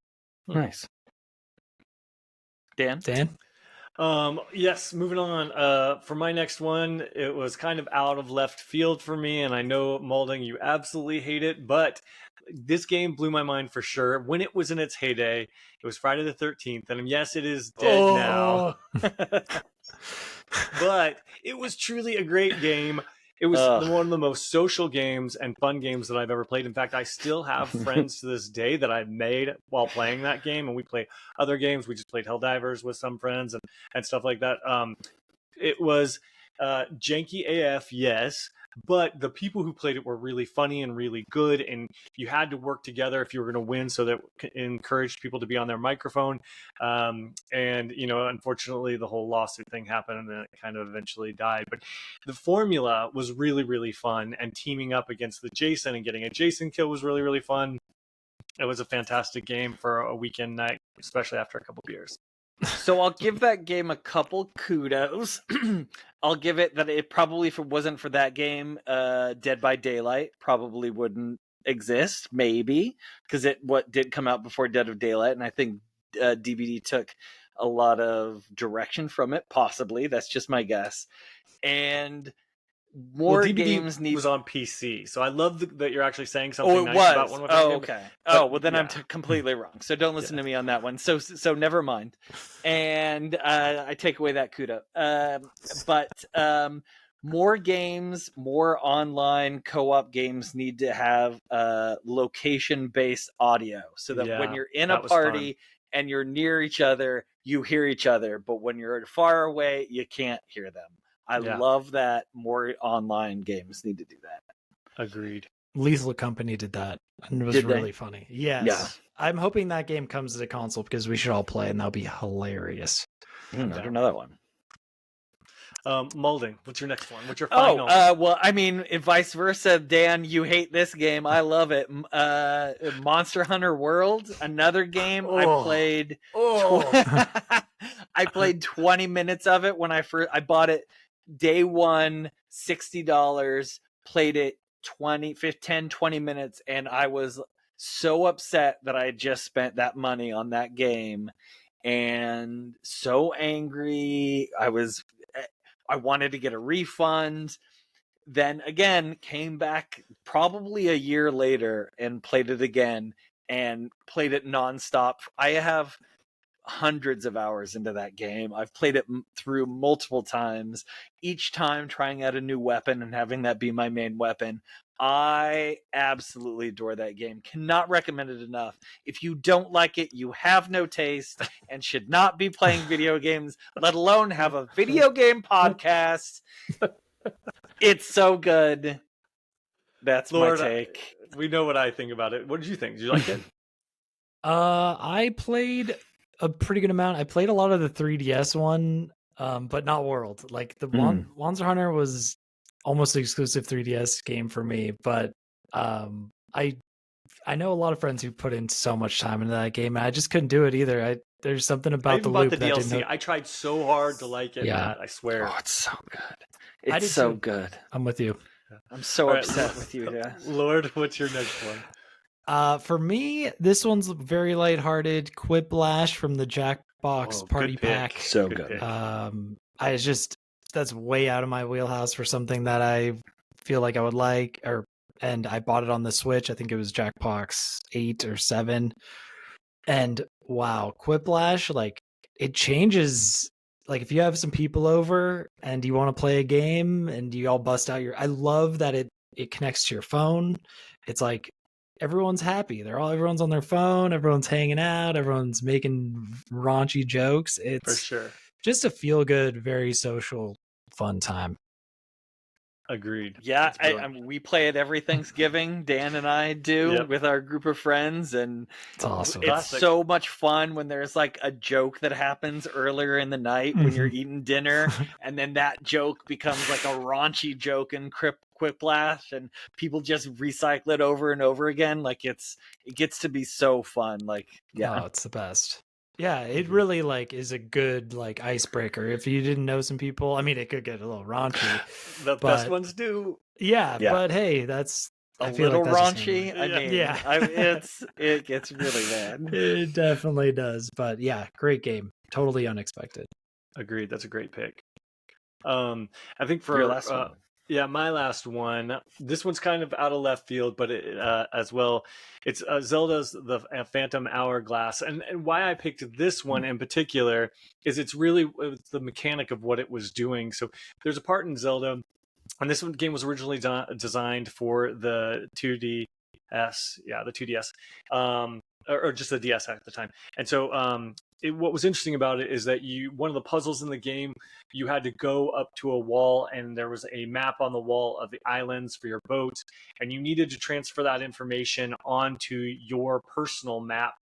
Nice. Dan? Yes, moving on. For my next one, it was kind of out of left field for me, and I know, Maulding, you absolutely hate it, but this game blew my mind for sure. When it was in its heyday, it was Friday the 13th, and yes, it is dead now. But it was truly a great game. It was one of the most social games and fun games that I've ever played. In fact, I still have friends to this day that I've made while playing that game, and we play other games. We just played Helldivers with some friends and stuff like that. It was janky AF, yes, but the people who played it were really funny and really good, and you had to work together if you were going to win, so that encouraged people to be on their microphone. And you know, unfortunately, the whole lawsuit thing happened, and then it kind of eventually died. But the formula was really, really fun, and teaming up against the Jason and getting a Jason kill was really, really fun. It was a fantastic game for a weekend night, especially after a couple beers. So I'll give that game a couple kudos. I'll give it that it probably, if it wasn't for that game, Dead by Daylight probably wouldn't exist, maybe, because it did come out before Dead of Daylight, and I think DVD took a lot of direction from it, possibly. That's just my guess. And more games need... was on PC, so I love that you're actually saying something nice about one. Okay. Well, then I'm completely wrong. So don't listen to me on that one. So never mind. And I take away that kudo. But more games, more online co-op games need to have location-based audio, so that when you're in a party and you're near each other, you hear each other. But when you're far away, you can't hear them. I love that more online games need to do that. Agreed. Lethal Company did that, and it was Did they? really funny. Yes. Yeah. I'm hoping that game comes to the console because we should all play, and that'll be hilarious. Another one. Maulding, what's your next one? What's your final? Well, I mean, vice versa, Dan. You hate this game. I love it. Monster Hunter World, another game I played. I played 20 minutes of it when I bought it day one, $60. Played it 20 minutes, and I was so upset that I had just spent that money on that game, and so angry. I wanted to get a refund. Then again, came back probably a year later and played it again and played it nonstop. I have hundreds of hours into that game. I've played it through multiple times, each time trying out a new weapon and having that be my main weapon. I absolutely adore that game. Cannot recommend it enough. If you don't like it, you have no taste and should not be playing video games, let alone have a video game podcast. It's so good. That's Lord, my take. We know what I think about it. What did you think? Did you like it? I played a pretty good amount. I played a lot of the 3DS one, but not World. Like the Monster Hunter was almost an exclusive 3DS game for me, but I know a lot of friends who put in so much time into that game, and I just couldn't do it either. There's something about the loop the that DLC. didn't. I tried so hard to like it, Matt, I swear. Oh, it's so good. It's so good. I'm with you. I'm so upset with you, yeah. Lord, what's your next one? For me, this one's very lighthearted. Quiplash from the Jackbox Party Pack. So good. That's way out of my wheelhouse for something that I feel like I would like, and I bought it on the Switch. I think it was Jackbox 8 or 7. And wow, Quiplash, like it changes. Like if you have some people over and you want to play a game and you all bust out I love that it connects to your phone. It's like everyone's happy. Everyone's on their phone, everyone's hanging out, everyone's making raunchy jokes. It's For sure. Just a feel good, very social, fun time. Agreed. Yeah, we play it every Thanksgiving. Dan and I do with our group of friends, and it's awesome. It's so much fun when there's like a joke that happens earlier in the night when you're eating dinner, and then that joke becomes like a raunchy joke in Quiplash, and people just recycle it over and over again. Like it gets to be so fun. Like it's the best. Yeah, it really like is a good like icebreaker. If you didn't know some people, I mean, it could get a little raunchy. The best ones do. Yeah, but hey, that's a little raunchy. I mean, it gets really bad. It definitely does. But yeah, great game. Totally unexpected. Agreed. That's a great pick. I think for your last one. Yeah, my last one. This one's kind of out of left field, but as well, it's Zelda's The Phantom Hourglass. And why I picked this one in particular is it's the mechanic of what it was doing. So there's a part in Zelda, and this game was originally designed for the 2DS. Yeah, the 2DS. Or just the DS at the time. And so what was interesting about it is that one of the puzzles in the game, you had to go up to a wall and there was a map on the wall of the islands for your boat, and you needed to transfer that information onto your personal map.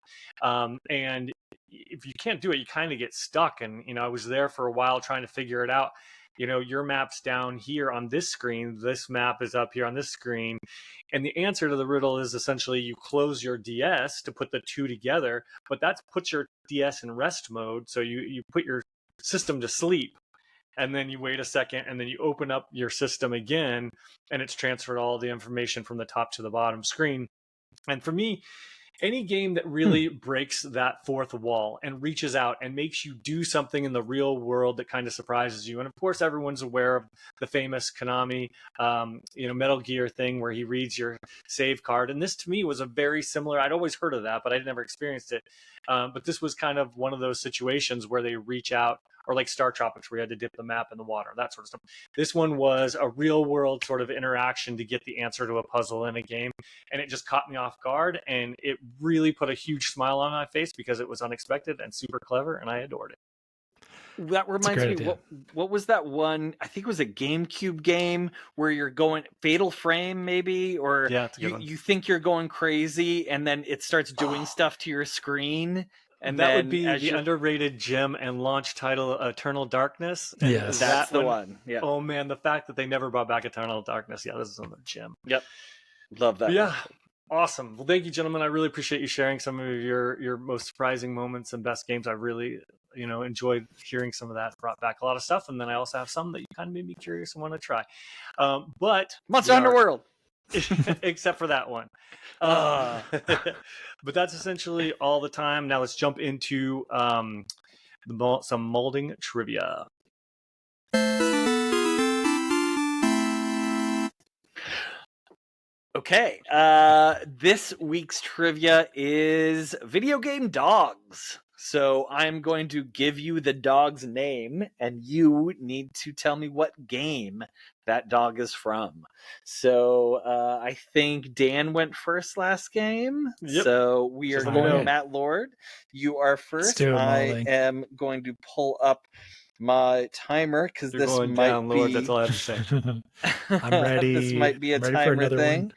And if you can't do it, you kind of get stuck. And, I was there for a while trying to figure it out. Your map's down here on this screen. This map is up here on this screen. And the answer to the riddle is essentially you close your DS to put the two together, but that puts your DS in rest mode. So you put your system to sleep, and then you wait a second, and then you open up your system again, and it's transferred all the information from the top to the bottom screen. And for me, any game that really breaks that fourth wall and reaches out and makes you do something in the real world that kind of surprises you. And of course, everyone's aware of the famous Konami, Metal Gear thing where he reads your save card. And this to me was a very similar, I'd always heard of that, but I'd never experienced it. But this was kind of one of those situations where they reach out, or like Star Tropics where you had to dip the map in the water, that sort of stuff. This one was a real world sort of interaction to get the answer to a puzzle in a game. And it just caught me off guard, and it really put a huge smile on my face because it was unexpected and super clever, and I adored it. That reminds great me, idea. what was that one? I think it was a GameCube game where you're going Fatal Frame, maybe, or Yeah, it's a good one. you think you're going crazy, and then it starts doing stuff to your screen, and that then would be as the you're, underrated gem and launch title, Eternal Darkness. And Yes. that's that the one. Yeah. Oh man, the fact that they never brought back Eternal Darkness. Yeah, this is another gem. Yep. Love that. But yeah, one. awesome. Well, thank you, gentlemen. I really appreciate you sharing some of your most surprising moments and best games. I really, enjoyed hearing some of that. Brought back a lot of stuff, and then I also have some that you kind of made me curious and want to try. But Monster Hunter World. except for that one. Uh. But that's essentially all the time. Now let's jump into some molding trivia. Okay, this week's trivia is video game dogs. So I'm going to give you the dog's name, and you need to tell me what game that dog is from. So I think Dan went first last game. Yep. So we are Just let me going know. Matt Lord. You are first. do it, I Maulding. am going to pull up my timer because You're this going might down, be. Lord. That's all I have to say. I'm ready. This might be a I'm ready for timer another thing. one.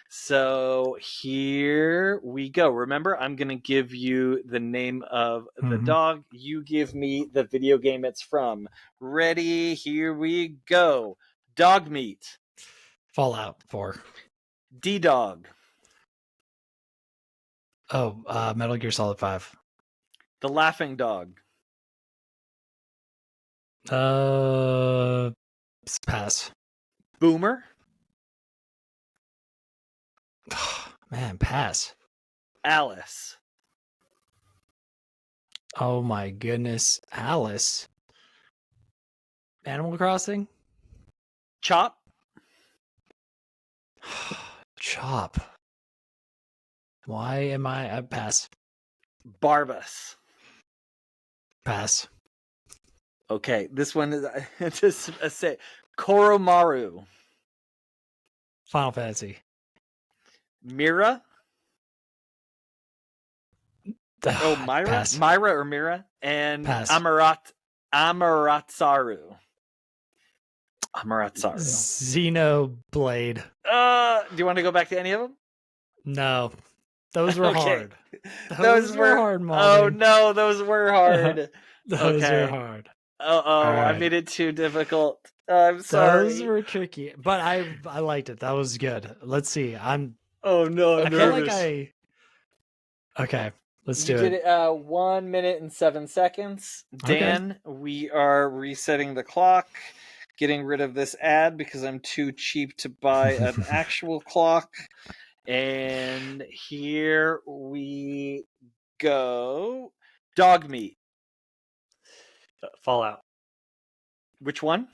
So here we go. Remember, I'm going to give you the name of the Mhm. dog. You give me the video game it's from. Ready? Here we go. Dog meat. Fallout 4. D-Dog. Oh, Metal Gear Solid 5. The Laughing Dog. Pass. Boomer. Man, pass. Alice. Oh my goodness, Alice. Animal Crossing. Chop. Chop. Why am I pass? Barbas. Pass. Okay, this one is just a say. Koromaru. Final Fantasy. Mira. Oh, Myra? Pass. Myra or Mira? And Pass. Amaratsaru. Amaratsaru. Xenoblade. Do you want to go back to any of them? No. Those were Okay. hard. Those were hard, Oh, Maulding. no, those were hard. Those okay. were hard. I right. made it too difficult. I'm sorry. Those were tricky, but I liked it. That was good. Let's see. Oh no, I'm I feel nervous. like Okay, let's do You it. did it 1 minute and 7 seconds. Okay. Dan, we are resetting the clock, getting rid of this ad because I'm too cheap to buy an actual clock. And here we go. Dog meat. Fallout. Which one?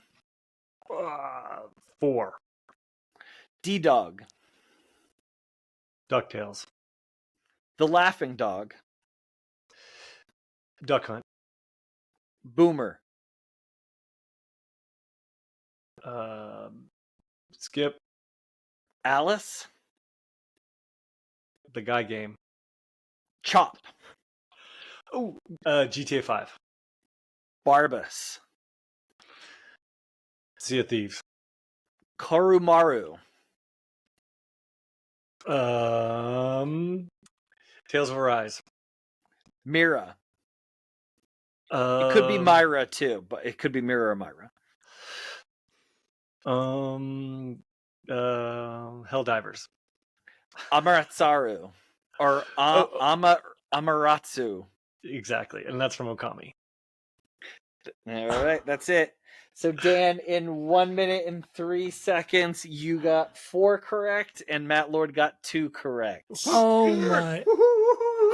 4. D-Dog. DuckTales. The Laughing Dog. Duck Hunt. Boomer. Skip. Alice. The Guy Game. Chop. Oh, GTA 5. Barbas. Sea of Thieves. Korumaru. Tales of Arise. Mira. It could be Myra too, but it could be Mira or Myra. Helldivers. Amaratsaru. Or Amaratsu. Exactly, and that's from Okami. All right, that's it. So, Dan, in 1 minute and 3 seconds, you got 4 correct, and Matt Lord got 2 correct. Oh my!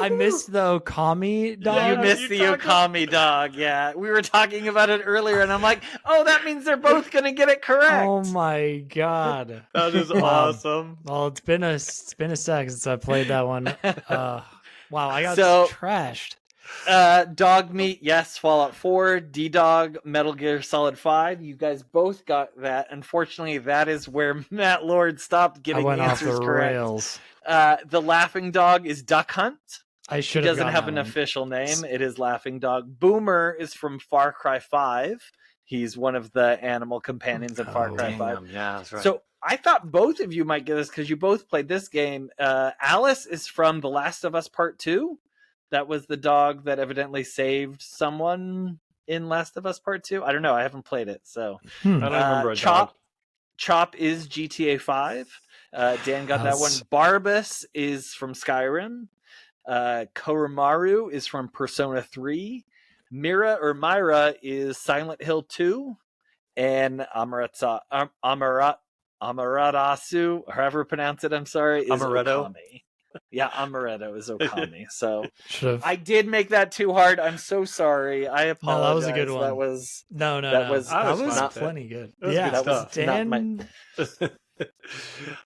I missed the Okami dog. You missed the Okami dog, yeah. We were talking about it earlier, and I'm like, oh, that means they're both going to get it correct. Oh my god! That is awesome. Well, it's been a sec since I played that one. Wow, I got trashed. Dog meat, yes. Fallout 4, D-Dog, Metal Gear Solid 5. You guys both got that. Unfortunately, that is where Matt Lord stopped getting I went answers off the correct. rails. The Laughing Dog is Duck Hunt. I He should have doesn't gotten have that an one. official name. It is Laughing Dog. Boomer is from Far Cry 5. He's one of the animal companions in Far Oh, Cry 5. Damn, yeah, that's right. So I thought both of you might get this because you both played this game. Alice is from The Last of Us Part 2. That was the dog that evidently saved someone in Last of Us Part 2. I don't know. I haven't played it. So Hmm. I don't remember a Chop. dog. Chop is GTA 5. Dan got that one. Nice. Barbas is from Skyrim. Koromaru is from Persona 3. Myra is Silent Hill 2. And Amaratasu, however you pronounce it, I'm sorry, is Amaretto? Okami. Yeah, Amaretto is Okami. So Should have. I did make that too hard. I'm so sorry. I No, apologize. that was a good one. That was No, that no. was- that I was was fine with plenty good. That was Yeah, good stuff. Dan.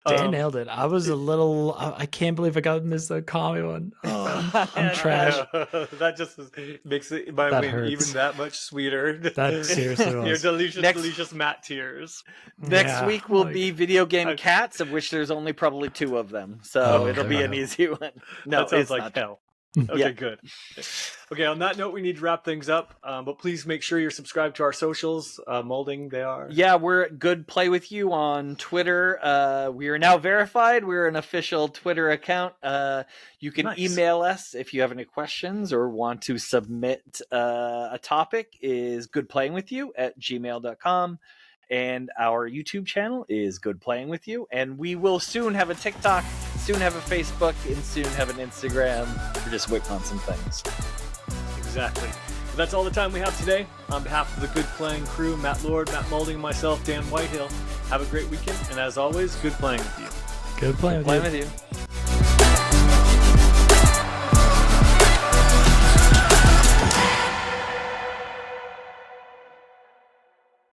Dan nailed it. I was a little. I can't believe I got this Okami one. Oh, I'm trash. That just makes it, my That win hurts. even that much sweeter. That seriously was. Your delicious, Next- delicious Matt tears. Next Yeah, week will like- be video game I- cats, of which there's only probably 2 of them. So Oh, it'll there be we an go. easy one. No, That sounds it's like not. hell. Okay, Yeah. good. Okay, on that note, we need to wrap things up. But please make sure you're subscribed to our socials. Maulding, they are. Yeah, we're at Good Play With You on Twitter. We are now verified. We're an official Twitter account. You can Nice. email us if you have any questions or want to submit a topic is goodplayingwithyou@gmail.com. And our YouTube channel is Good Playing With You. And we will soon have a TikTok, soon have a Facebook, and soon have an Instagram. We're just waiting on some things. Exactly. But that's all the time we have today. On behalf of the Good Playing crew, Matt Lord, Matt Maulding, and myself, Dan Whitehill, have a great weekend. And as always, good playing with you. Good playing with Playing you. with you.